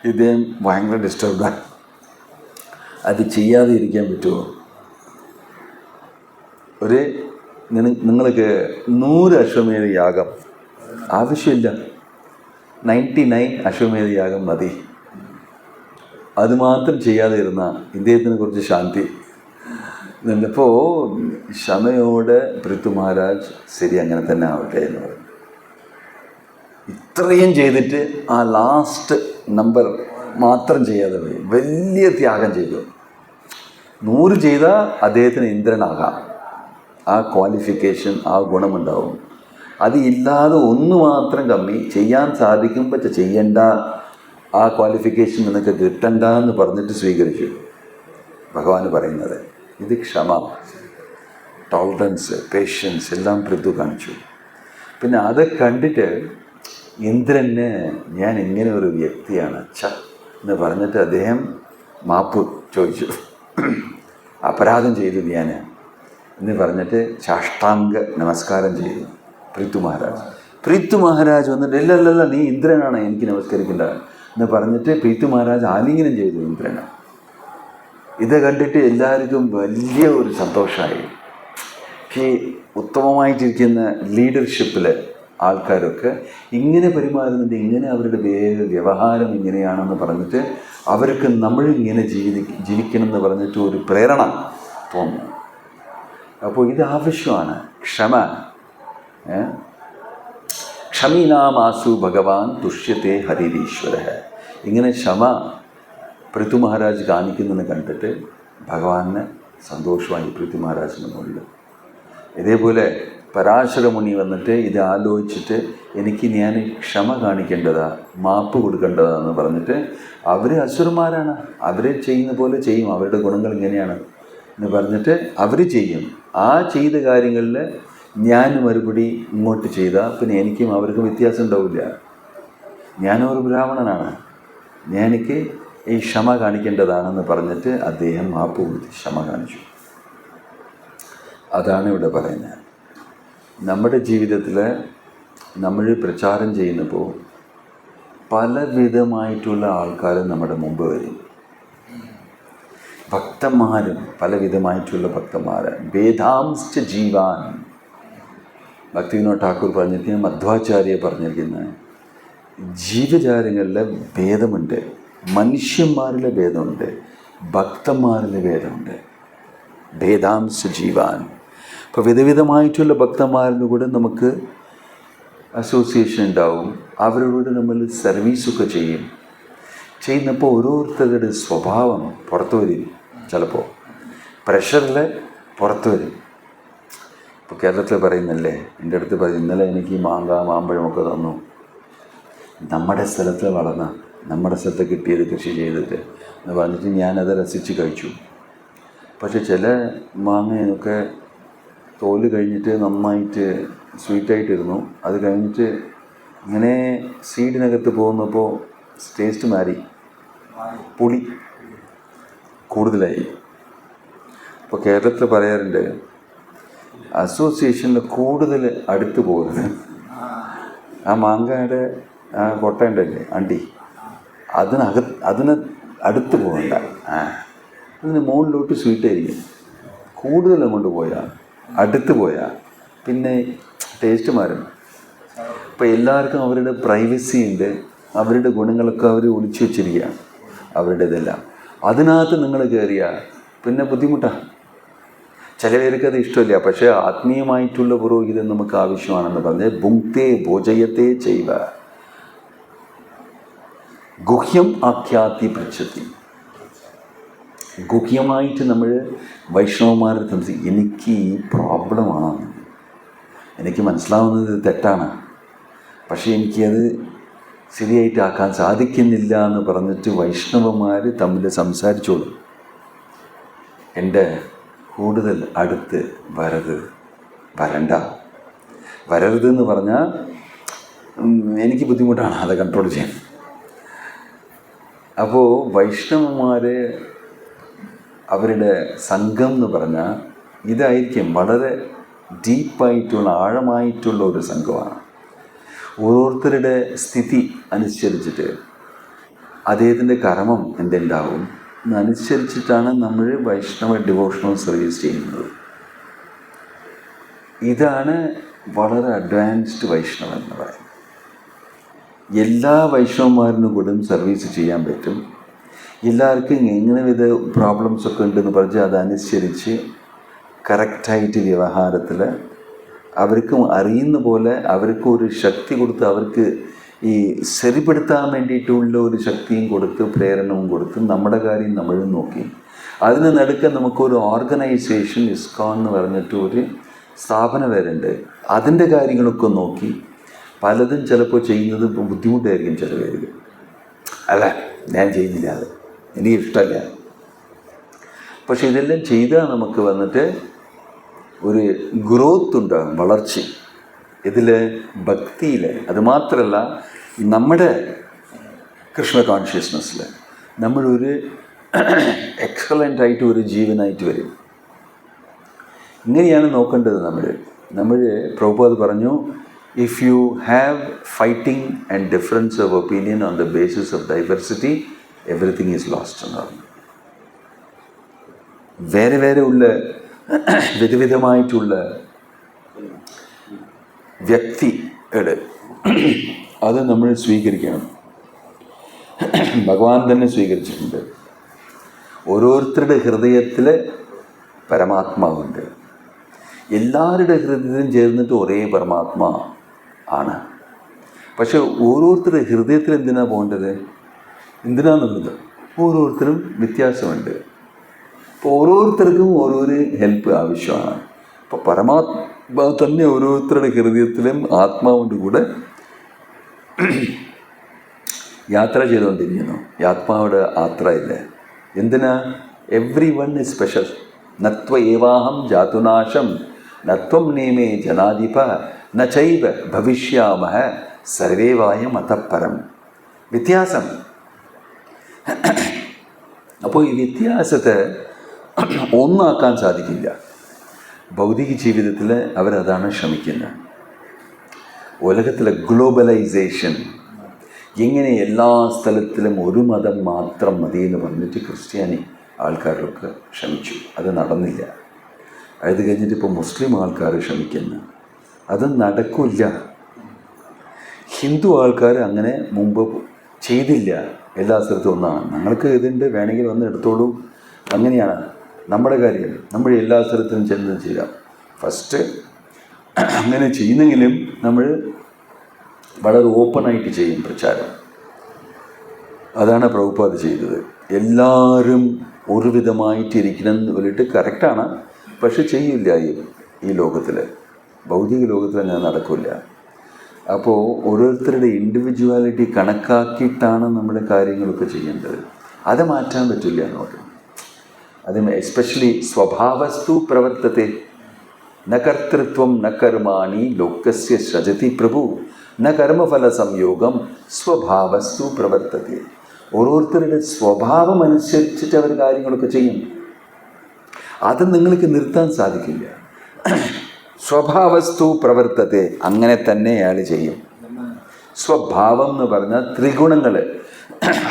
ഇദ്ദേഹം ഭയങ്കര ഡിസ്റ്റർബ്ഡാണ്. അത് ചെയ്യാതെ ഇരിക്കാൻ പറ്റുമോ? നിങ്ങൾക്ക് 100 അശ്വമേധ യാഗം ആവശ്യമില്ല, 99 അശ്വമേധ യാഗം മതി. അത് മാത്രം ചെയ്യാതെ ഇരുന്നാൽ ഇദ്ദേഹത്തിന് കുറച്ച് ശാന്തി. അപ്പോൾ ക്ഷമയോട് പൃഥു മഹാരാജ് ശരി അങ്ങനെ തന്നെ ആവട്ടെ എന്ന് പറഞ്ഞു. ഇത്രയും ചെയ്തിട്ട് ആ ലാസ്റ്റ് നമ്പർ മാത്രം ചെയ്യാതെ പോയി. വലിയ ത്യാഗം ചെയ്തു. 100 ചെയ്താൽ അദ്ദേഹത്തിന് ഇന്ദ്രനാകാം. ആ ക്വാളിഫിക്കേഷൻ, ആ ഗുണമുണ്ടാവും. അത് ഇല്ലാതെ 1 മാത്രം കമ്മി ചെയ്യാൻ സാധിക്കുമ്പോൾ ചെയ്യണ്ട, ആ ക്വാളിഫിക്കേഷൻ നിനക്ക് കിട്ടണ്ട എന്ന് പറഞ്ഞിട്ട് സ്വീകരിച്ചു. ഭഗവാൻ പറയുന്നത് ഇത് ക്ഷമ, ടോളറൻസ്, പേഷ്യൻസ് എല്ലാം പൃഥു കാണിച്ചു. പിന്നെ അത് കണ്ടിട്ട് ഇന്ദ്രന് ഞാൻ ഇങ്ങനെ ഒരു വ്യക്തിയാണ് എന്ന് പറഞ്ഞിട്ട് അദ്ദേഹം മാപ്പ് ചോദിച്ചു. അപരാധം ചെയ്തു ഞാൻ എന്ന് പറഞ്ഞിട്ട് സാഷ്ടാംഗ നമസ്കാരം ചെയ്തു പൃഥു മഹാരാജ് വന്നിട്ട് ഇല്ലല്ല നീ ഇന്ദ്രനാണ്, എനിക്ക് നമസ്കരിക്കേണ്ട എന്ന് പറഞ്ഞിട്ട് പൃഥു മഹാരാജ് ആലിംഗനം ചെയ്തു ഇന്ദ്രനെ. ഇത് കണ്ടിട്ട് എല്ലാവർക്കും വലിയ ഒരു സന്തോഷമായി. ഈ ഉത്തമമായിട്ടിരിക്കുന്ന ലീഡർഷിപ്പിൽ ആൾക്കാരൊക്കെ ഇങ്ങനെ പെരുമാറുന്നുണ്ട്, ഇങ്ങനെ അവരുടെ വ്യവഹാരം ഇങ്ങനെയാണെന്ന് പറഞ്ഞിട്ട് അവർക്ക് നമ്മളിങ്ങനെ ജീവിക്കണം എന്ന് പറഞ്ഞിട്ട് ഒരു പ്രേരണ തോന്നുന്നു. അപ്പോൾ ഇത് ആവശ്യമാണ് ക്ഷമ. ക്ഷമീനാമാസു ഭഗവാൻ തുഷ്യത്തെ ഹരിരീശ്വര. ഇങ്ങനെ ക്ഷമ പൃഥു മഹാരാജ് കാണിക്കുന്നതെന്ന് കണ്ടിട്ട് ഭഗവാന് സന്തോഷമായി പൃഥു മഹാരാജിന് മുകളിൽ. ഇതേപോലെ പരാശര മുനി വന്നിട്ട് ഇത് ആലോചിച്ചിട്ട് എനിക്ക് ഞാൻ ക്ഷമ കാണിക്കേണ്ടതാ, മാപ്പ് കൊടുക്കേണ്ടതാന്ന് പറഞ്ഞിട്ട് അവർ അസുരന്മാരാണ്, അവർ ചെയ്യുന്ന പോലെ ചെയ്യും, അവരുടെ ഗുണങ്ങൾ ഇങ്ങനെയാണ് എന്ന് പറഞ്ഞിട്ട് അവർ ചെയ്യും. ആ ചെയ്ത കാര്യങ്ങളിൽ ഞാൻ മറുപടി ഇങ്ങോട്ട് ചെയ്താൽ പിന്നെ എനിക്കും അവർക്കും വ്യത്യാസം ഉണ്ടാവില്ല. ഞാനൊരു ബ്രാഹ്മണനാണ്, എനിക്ക് ഈ ക്ഷമ കാണിക്കേണ്ടതാണെന്ന് പറഞ്ഞിട്ട് അദ്ദേഹം മാപ്പ് കൊടുത്ത് ക്ഷമ കാണിച്ചു. അതാണ് ഇവിടെ പറയുന്നത്. നമ്മുടെ ജീവിതത്തിൽ നമ്മൾ പ്രചാരം ചെയ്യുന്നപ്പോൾ പലവിധമായിട്ടുള്ള ആൾക്കാർ നമ്മുടെ മുമ്പ് വരും. ഭക്തന്മാരും പലവിധമായിട്ടുള്ള ഭക്തന്മാർ. ഭേദാംശ്ച ജീവാൻ. ഭക്തിവിനോദ് ഠാക്കൂർ പറഞ്ഞിരിക്കുന്ന, മധ്വാചാര്യ പറഞ്ഞിരിക്കുന്ന ജീവജാലങ്ങളിലെ ഭേദമുണ്ട്, മനുഷ്യന്മാരിലെ ഭേദമുണ്ട്, ഭക്തന്മാരിലെ ഭേദമുണ്ട്. ഭേദാംശ്ച ജീവാൻ. അപ്പോൾ വിധവിധമായിട്ടുള്ള ഭക്തന്മാരുടെ കൂടെ നമുക്ക് അസോസിയേഷൻ ഉണ്ടാവും. അവരോട് നമ്മൾ സർവീസൊക്കെ ചെയ്യുന്നപ്പോൾ ഓരോരുത്തരുടെ സ്വഭാവം പുറത്തു വരും. ചിലപ്പോൾ പ്രഷറിൽ പുറത്തു വരും. ഇപ്പോൾ കേരളത്തിൽ പറയുന്നല്ലേ, എൻ്റെ അടുത്ത് പറയും, ഇന്നലെ എനിക്ക് മാമ്പഴമൊക്കെ തന്നു. നമ്മുടെ സ്ഥലത്ത് വളർന്ന, നമ്മുടെ സ്ഥലത്ത് കിട്ടിയത് കൃഷി ചെയ്തിട്ട് എന്ന് പറഞ്ഞിട്ട് ഞാനത് രസിച്ച് കഴിച്ചു. പക്ഷെ ചില മാങ്ങയൊക്കെ തോല് കഴിഞ്ഞിട്ട് നന്നായിട്ട് സ്വീറ്റായിട്ടിരുന്നു. അത് കഴിഞ്ഞിട്ട് ഇങ്ങനെ സീഡിനകത്ത് പോകുന്നപ്പോൾ ടേസ്റ്റ് മാറി, പുളി കൂടുതലായി. ഇപ്പോൾ കേരളത്തിൽ പറയാറുണ്ട്, അസോസിയേഷനിൽ കൂടുതൽ അടുത്ത് പോകരുത്. ആ മാങ്ങയുടെ ആ കൊട്ട ഉണ്ടല്ലേ, അണ്ടി, അതിന് അടുത്ത് പോകണ്ട. അതിന് മുകളിലോട്ട് സ്വീറ്റായിരിക്കും. കൂടുതൽ അങ്ങോട്ട് പോയാൽ, അടുത്ത് പോയാൽ പിന്നെ ടേസ്റ്റ് മാറും. ഇപ്പോൾ എല്ലാവർക്കും അവരുടെ പ്രൈവസി ഉണ്ട്, അവരുടെ ഗുണങ്ങളൊക്കെ അവർ ഒളിച്ചു വെച്ചിരിക്കുകയാണ്, അവരുടേതെല്ലാം. അതിനകത്ത് നിങ്ങൾ കയറിയാൽ പിന്നെ ബുദ്ധിമുട്ടാണ്. ചില പേർക്ക് അത് ഇഷ്ടമില്ല. പക്ഷേ ആത്മീയമായിട്ടുള്ള പുരോഹിതൻ നമുക്ക് ആവശ്യമാണെന്ന് പറഞ്ഞ് ഭുങ്ക്തേ ഭോജയത്തെ ചെയ്വ ഗുഹ്യം ആഖ്യാതി പൃച്ഛതി. ഗുഹ്യമായിട്ട് നമ്മൾ വൈഷ്ണവന്മാരുടെ സംസാരിക്കും, എനിക്ക് ഈ പ്രോബ്ലമാണ്, എനിക്ക് മനസ്സിലാവുന്നത് തെറ്റാണ്, പക്ഷേ എനിക്കത് ശരിയായിട്ട് ആക്കാൻ സാധിക്കുന്നില്ല എന്ന് പറഞ്ഞിട്ട് വൈഷ്ണവന്മാർ തമ്മിൽ സംസാരിച്ചോളും. എൻ്റെ കൂടുതൽ അടുത്ത് വരരുതെന്ന് പറഞ്ഞാൽ എനിക്ക് ബുദ്ധിമുട്ടാണ് അത് കൺട്രോൾ ചെയ്യാൻ. അപ്പോൾ വൈഷ്ണവന്മാർ അവരുടെ സംഘം എന്ന് പറഞ്ഞാൽ ഇതായിരിക്കും, വളരെ ഡീപ്പായിട്ടുള്ള ആഴമായിട്ടുള്ള ഒരു സംഘമാണ്. ഓരോരുത്തരുടെ സ്ഥിതി അനുസരിച്ചിട്ട് അദ്ദേഹത്തിൻ്റെ കർമ്മം എന്തുണ്ടാവും എന്നനുസരിച്ചിട്ടാണ് നമ്മൾ വൈഷ്ണവ ഡിവോഷണൽ സർവീസ് ചെയ്യുന്നത്. ഇതാണ് വളരെ അഡ്വാൻസ്ഡ് വൈഷ്ണവ എന്ന് പറയുന്നത്. എല്ലാ വൈഷ്ണവന്മാരിനും കൂടെ സർവീസ് ചെയ്യാൻ പറ്റും. എല്ലാവർക്കും എങ്ങനെ വിധ പ്രോബ്ലംസൊക്കെ ഉണ്ടെന്ന് പറഞ്ഞാൽ അതനുസരിച്ച് കറക്റ്റായിട്ട് വ്യവഹാരത്തിൽ അവർക്കും അറിയുന്ന പോലെ അവർക്ക് ഒരു ശക്തി കൊടുത്ത്, അവർക്ക് ഈ ശരിപ്പെടുത്താൻ വേണ്ടിയിട്ടുള്ള ഒരു ശക്തിയും കൊടുത്ത്, പ്രേരണവും കൊടുത്ത്, നമ്മുടെ കാര്യം നമ്മളും നോക്കി. അതിന് നടുക്ക് നമുക്കൊരു ഓർഗനൈസേഷൻ ഇസ്കോൺ എന്ന് പറഞ്ഞിട്ട് ഒരു സ്ഥാപനം വരുന്നുണ്ട്. അതിൻ്റെ കാര്യങ്ങളൊക്കെ നോക്കി പലതും ചിലപ്പോൾ ചെയ്യുന്നത് ബുദ്ധിമുട്ടായിരിക്കും ചില പേർക്ക്. അല്ല, ഞാൻ ചെയ്യുന്നില്ല, അത് എനിക്ക് ഇഷ്ടമല്ല. പക്ഷെ ഇതെല്ലാം ചെയ്താൽ നമുക്ക് വന്നിട്ട് ഒരു ഗ്രോത്ത് ഉണ്ടാകും, വളർച്ച ഇതിൽ, ഭക്തിയിൽ. അതുമാത്രമല്ല, നമ്മുടെ കൃഷ്ണ കോൺഷ്യസ്നെസ്സിൽ നമ്മളൊരു എക്സലൻ്റായിട്ട് ഒരു ജീവനായിട്ട് വരും. ഇങ്ങനെയാണ് നോക്കേണ്ടത്. നമ്മൾ പ്രഭുപാദ് പറഞ്ഞു, if you have fighting and difference of opinion on the basis of diversity, everything is lost എന്ന് പറഞ്ഞു. വേറെ ഉള്ള വിധവിധമായിട്ടുള്ള വ്യക്തിയുടെ അത് നമ്മൾ സ്വീകരിക്കണം. ഭഗവാൻ തന്നെ സ്വീകരിച്ചിട്ടുണ്ട്. ഓരോരുത്തരുടെ ഹൃദയത്തിൽ പരമാത്മാവുണ്ട്. എല്ലാവരുടെ ഹൃദയത്തിലും ചേർന്നിട്ട് ഒരേ പരമാത്മാ ആണ്. പക്ഷെ ഓരോരുത്തരുടെ ഹൃദയത്തിൽ എന്തിനാണ് പോകേണ്ടത്, എന്തിനാണെന്നുള്ളത് ഓരോരുത്തരും വ്യത്യാസമുണ്ട്. അപ്പോൾ ഓരോരുത്തർക്കും ഓരോരോ ഹെൽപ്പ് ആവശ്യമാണ്. അപ്പോൾ പരമാത്മാ തന്നെ ഓരോരുത്തരുടെ ഹൃദയത്തിലും ആത്മാവിൻ്റെ കൂടെ യാത്ര ചെയ്തുകൊണ്ടിരിക്കുന്നു. ആത്മാവിടെ യാത്രയില്ലേ, എന്തിനാ? Everyone is special. നത്വ ഏവാഹം ജാതുനാശം നത്വം നേമേ ജനാധിപ നൈവ ഭവിഷ്യാമഹ സർവേവായ മതപരം. വ്യത്യാസം. അപ്പോൾ ഈ വ്യത്യാസത്തെ ഒന്നാക്കാൻ സാധിക്കില്ല. ഭൗതിക ജീവിതത്തിൽ അവരതാണ് ശ്രമിക്കുന്നത്. ഉലകത്തിലെ ഗ്ലോബലൈസേഷൻ, എങ്ങനെ എല്ലാ സ്ഥലത്തിലും ഒരു മതം മാത്രം മതി എന്ന് പറഞ്ഞിട്ട് ക്രിസ്ത്യാനി ആൾക്കാരൊക്കെ ശ്രമിച്ചു. അത് നടന്നില്ല. അത് കഴിഞ്ഞിട്ട് ഇപ്പോൾ മുസ്ലിം ആൾക്കാർ ശ്രമിക്കുന്നു. അത് നടക്കില്ല. ഹിന്ദു ആൾക്കാർ അങ്ങനെ മുമ്പ് ചെയ്തില്ല. എല്ലാ സ്ഥലത്തും ഒന്നാണ്, ഞങ്ങൾക്ക് ഇതുണ്ട്, വേണമെങ്കിൽ വന്ന് എടുത്തോളൂ, അങ്ങനെയാണ് നമ്മുടെ കാര്യം. നമ്മൾ എല്ലാ സ്ഥലത്തും ചെന്ന് ചെയ്യാം. ഫസ്റ്റ് അങ്ങനെ ചെയ്യുന്നെങ്കിലും നമ്മൾ വളരെ ഓപ്പണായിട്ട് ചെയ്യും പ്രചാരം. അതാണ് പ്രഭുപാദ് ചെയ്തത്. എല്ലാവരും ഒരു വിധമായിട്ടിരിക്കണം എന്ന് പറഞ്ഞിട്ട് കറക്റ്റാണ്, പക്ഷെ ചെയ്യില്ല ഈ ലോകത്തിൽ. ഭൗതിക ലോകത്തിൽ അങ്ങനെ നടക്കില്ല. അപ്പോൾ ഓരോരുത്തരുടെ ഇൻഡിവിജ്വാലിറ്റി കണക്കാക്കിയിട്ടാണ് നമ്മൾ കാര്യങ്ങളൊക്കെ ചെയ്യേണ്ടത്. അത് മാറ്റാൻ പറ്റില്ല അങ്ങോട്ട്. അത് എസ്പെഷ്യലി സ്വഭാവസ്തു പ്രവർത്തത്തെ ന കർത്തൃത്വം ന കർമാണി ലോകസ്യ സൃജതി പ്രഭു ന കർമ്മഫല സംയോഗം സ്വഭാവസ്തു പ്രവർത്തത്തെ. ഓരോരുത്തരുടെ സ്വഭാവം അനുസരിച്ചിട്ട് അവർ കാര്യങ്ങളൊക്കെ ചെയ്യും. അത് നിങ്ങൾക്ക് നിർത്താൻ സാധിക്കില്ല. സ്വഭാവസ്തു പ്രവർത്തത്തെ, അങ്ങനെ തന്നെ അയാൾ ചെയ്യും. സ്വഭാവം എന്ന് പറഞ്ഞാൽ ത്രിഗുണങ്ങൾ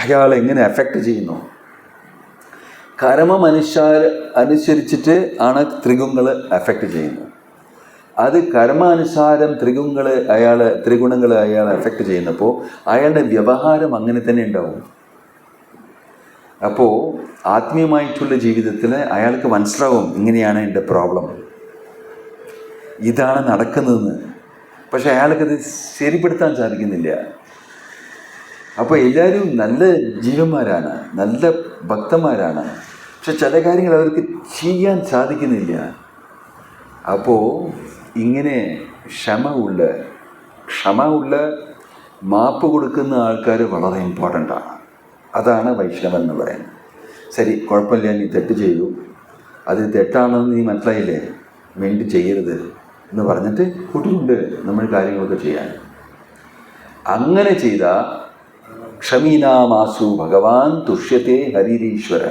അയാൾ എങ്ങനെ എഫക്റ്റ് ചെയ്യുന്നു. കർമ്മം അനുസരിച്ചിട്ട് ആണ് ത്രിഗുണങ്ങൾ എഫക്റ്റ് ചെയ്യുന്നത്. അത് കർമാനുസാരം ത്രിഗുണങ്ങൾ അയാൾ എഫക്റ്റ് ചെയ്യുന്നപ്പോൾ അയാളുടെ വ്യവഹാരം അങ്ങനെ തന്നെ ഉണ്ടാവും. അപ്പോൾ ആത്മീയമായിട്ടുള്ള ജീവിതത്തിൽ അയാൾക്ക് മനസ്സിലാവും ഇങ്ങനെയാണ് എൻ്റെ പ്രോബ്ലം, ഇതാണ് നടക്കുന്നതെന്ന്. പക്ഷെ അയാൾക്കത് ശരിപ്പെടുത്താൻ സാധിക്കുന്നില്ല. അപ്പോൾ എല്ലാവരും നല്ല ജീവന്മാരാണ്, നല്ല ഭക്തന്മാരാണ്, പക്ഷെ ചില കാര്യങ്ങൾ അവർക്ക് ചെയ്യാൻ സാധിക്കുന്നില്ല. അപ്പോൾ ഇങ്ങനെ ക്ഷമ ഉള്ള മാപ്പ് കൊടുക്കുന്ന ആൾക്കാർ വളരെ ഇമ്പോർട്ടൻ്റാണ്. അതാണ് വൈഷ്ണവൻ എന്ന് പറയുന്നത്. ശരി, കുഴപ്പമില്ല, നീ തെറ്റ് ചെയ്തു, അത് തെറ്റാണെന്ന് നീ മനസ്സിലായില്ലേ, വേണ്ടി ചെയ്യരുത് എന്ന് പറഞ്ഞിട്ട് കൂട്ടിക്കൊണ്ട് നമ്മൾ കാര്യങ്ങളൊക്കെ ചെയ്യാൻ. അങ്ങനെ ചെയ്ത ക്ഷമീനാമാസു ഭഗവാൻ തുഷ്യത്തെ ഹരിരീശ്വര.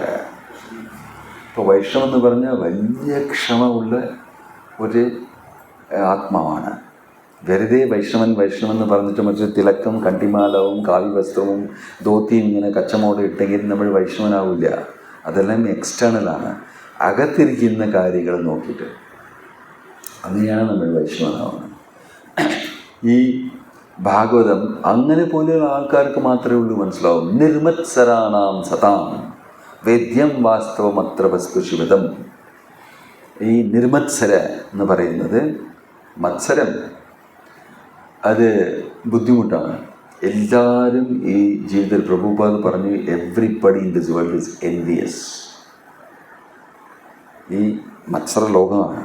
ഇപ്പോൾ വൈഷ്ണവം എന്ന് പറഞ്ഞാൽ വലിയ ക്ഷമ ഉള്ള ഒരു ആത്മാവാണ്. വെറുതെ വൈഷ്ണവൻ എന്ന് പറഞ്ഞിട്ട് മറ്റൊരു തിലക്കും കണ്ടിമാലവും കാവ്യവസ്ത്രവും ധോത്തിയും ഇങ്ങനെ കച്ചമോടെ ഇട്ടെങ്കിൽ നമ്മൾ വൈഷ്ണവനാവില്ല. അതെല്ലാം എക്സ്റ്റേണലാണ്, അകത്തിരിക്കുന്ന കാര്യങ്ങൾ നോക്കിയിട്ട്. അങ്ങനെയാണ് നമ്മൾ വൈഷ്ണവനാവുന്നത്. ഈ ഭാഗവതം അങ്ങനെ പോലെയുള്ള ആൾക്കാർക്ക് മാത്രമേ ഉള്ളൂ മനസ്സിലാവും. നിർമത്സരാണാം സതാം വേദ്യം വാസ്തവമത്ര വസ്തുശിവതം. ഈ നിർമത്സര എന്ന് പറയുന്നത്, മത്സരം അത് ബുദ്ധിമുട്ടാണ്. എല്ലാവരും ഈ ജീവിതത്തിൽ, പ്രഭുപാദ് പറഞ്ഞു, everybody in this world is envious. ഈ മത്സര ലോകമാണ്.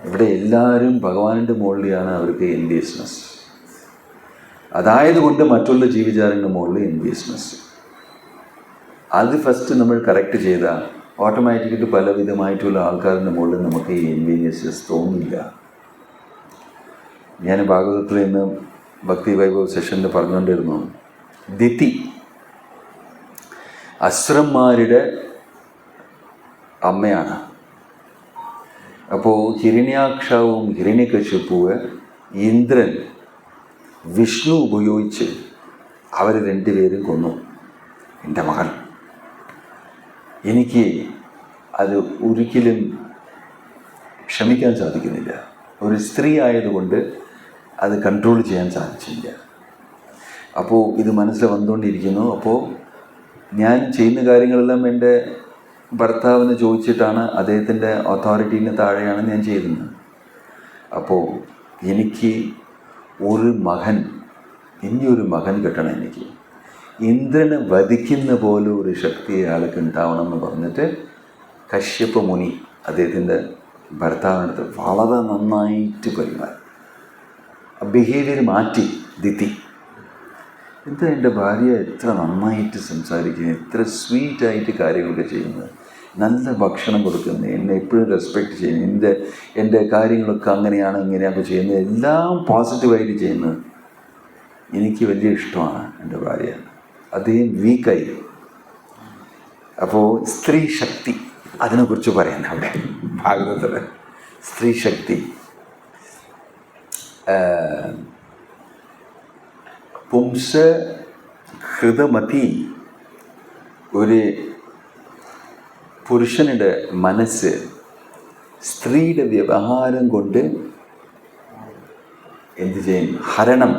ഇവിടെ എല്ലാവരും ഭഗവാനിൻ്റെ മുകളിലാണ് അവർക്ക് എൻവിയസ്നെസ്. അതായത് കൊണ്ട് മറ്റുള്ള ജീവജാലങ്ങളുടെ മുകളിൽ എൻവിയസ്നെസ്. അത് ഫസ്റ്റ് നമ്മൾ കറക്റ്റ് ചെയ്താൽ ഓട്ടോമാറ്റിക്കായിട്ട് പലവിധമായിട്ടുള്ള ആൾക്കാരുടെ മുകളിൽ നമുക്ക് ഈ എൻവിയസ്നെസ് തോന്നില്ല. ഞാൻ ഭാഗവതത്തിൽ ഇന്ന് ഭക്തി വൈഭവ് സെഷനിൽ പറഞ്ഞുകൊണ്ടിരുന്നു, ദിതി അസുരന്മാരുടെ അമ്മയാണ്. അപ്പോൾ ഹിരണ്യാക്ഷവും ഹിരണ്യകശിപ്പുവ് ഇന്ദ്രൻ വിഷ്ണു ഉപയോഗിച്ച് അവർ രണ്ടുപേരും കൊന്നു. എൻ്റെ മകൾ, എനിക്ക് അത് ഒരിക്കലും ക്ഷമിക്കാൻ സാധിക്കുന്നില്ല. ഒരു സ്ത്രീ ആയതുകൊണ്ട് അത് കൺട്രോൾ ചെയ്യാൻ സാധിച്ചില്ല. അപ്പോൾ ഇത് മനസ്സിൽ വന്നുകൊണ്ടിരിക്കുന്നു. അപ്പോൾ ഞാൻ ചെയ്യുന്ന കാര്യങ്ങളെല്ലാം എൻ്റെ ഭർത്താവിന് ചോദിച്ചിട്ടാണ്, അദ്ദേഹത്തിൻ്റെ അതോറിറ്റീന് താഴെയാണ് ഞാൻ ചെയ്യുന്നത്. അപ്പോൾ എനിക്ക് ഇനിയൊരു മകൻ കിട്ടണം. എനിക്ക് ഇന്ദ്രനെ വധിക്കുന്ന പോലെ ഒരു ശക്തി അയാൾക്ക് ഉണ്ടാവണം എന്ന് പറഞ്ഞിട്ട് കശ്യപ മുനി അദ്ദേഹത്തിൻ്റെ ഭർത്താവിനടുത്ത് വളരെ നന്നായിട്ട് പെരുമാറി. ബിഹേവിയർ മാറ്റി. ദിതി, എന്താ എൻ്റെ ഭാര്യ എത്ര നന്നായിട്ട് സംസാരിക്കുന്നത്, എത്ര സ്വീറ്റായിട്ട് കാര്യങ്ങളൊക്കെ ചെയ്യുന്നത്, നല്ല ഭക്ഷണം കൊടുക്കുന്നത്, എന്നെ എപ്പോഴും റെസ്പെക്റ്റ് ചെയ്യുന്നത്, എൻ്റെ കാര്യങ്ങളൊക്കെ അങ്ങനെയാണ് ഇങ്ങനെയൊക്കെ ചെയ്യുന്നത്, എല്ലാം പോസിറ്റീവായിട്ട് ചെയ്യുന്നത്. എനിക്ക് വലിയ ഇഷ്ടമാണ് എൻ്റെ ഭാര്യ. അദ്ദേഹം വീക്കായി. അപ്പോൾ സ്ത്രീ ശക്തി, അതിനെക്കുറിച്ച് പറയാൻ അവിടെ ഭാഗവതത്തിൽ സ്ത്രീ ശക്തി. പുംസ ഹൃദമതി, ഒരു പുരുഷനുടെ മനസ്സ് സ്ത്രീയുടെ വ്യവഹാരം കൊണ്ട് എന്ത് ചെയ്യും? ഹരണം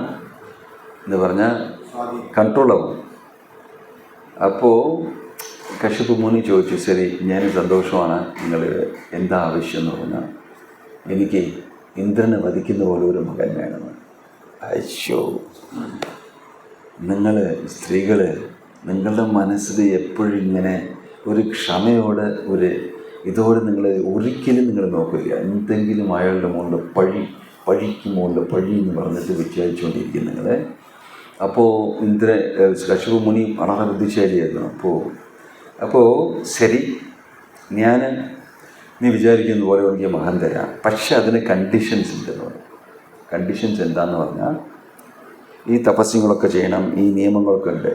എന്ന് പറഞ്ഞാൽ കൺട്രോളാവും. അപ്പോൾ കശ്യപ മുനി ചോദിച്ചു, ശരി, ഞാൻ സന്തോഷമാണ്, നിങ്ങൾ എന്താ ആവശ്യം എന്ന് പറഞ്ഞാൽ, എനിക്ക് ഇന്ദ്രനെ വധിക്കുന്ന പോലെ ഒരു മകൻ വേണമെന്ന്. അയ്യോ, നിങ്ങൾ സ്ത്രീകൾ നിങ്ങളുടെ മനസ്സിൽ എപ്പോഴും ഇങ്ങനെ ഒരു ക്ഷമയോടെ ഒരു ഇതോടെ നിങ്ങൾ ഒരിക്കലും നിങ്ങൾ നോക്കില്ല, എന്തെങ്കിലും അയാളുടെ മുകളിൽ പഴിക്ക് മുകളിൽ പഴി എന്ന് പറഞ്ഞിട്ട് വിചാരിച്ചുകൊണ്ടിരിക്കും നിങ്ങൾ. അപ്പോൾ കശ്യപ മുനി വളരെ ബുദ്ധിശാലിയായിരുന്നു. അപ്പോൾ ശരി, നീ വിചാരിക്കുന്ന പോലെ എനിക്ക് മകൻ തരാം, പക്ഷെ അതിന് കണ്ടീഷൻസ് ഉണ്ടെന്ന് പറയും. കണ്ടീഷൻസ് എന്താണെന്ന് പറഞ്ഞാൽ ഈ തപസ്യങ്ങളൊക്കെ ചെയ്യണം, ഈ നിയമങ്ങളൊക്കെ ഉണ്ട്.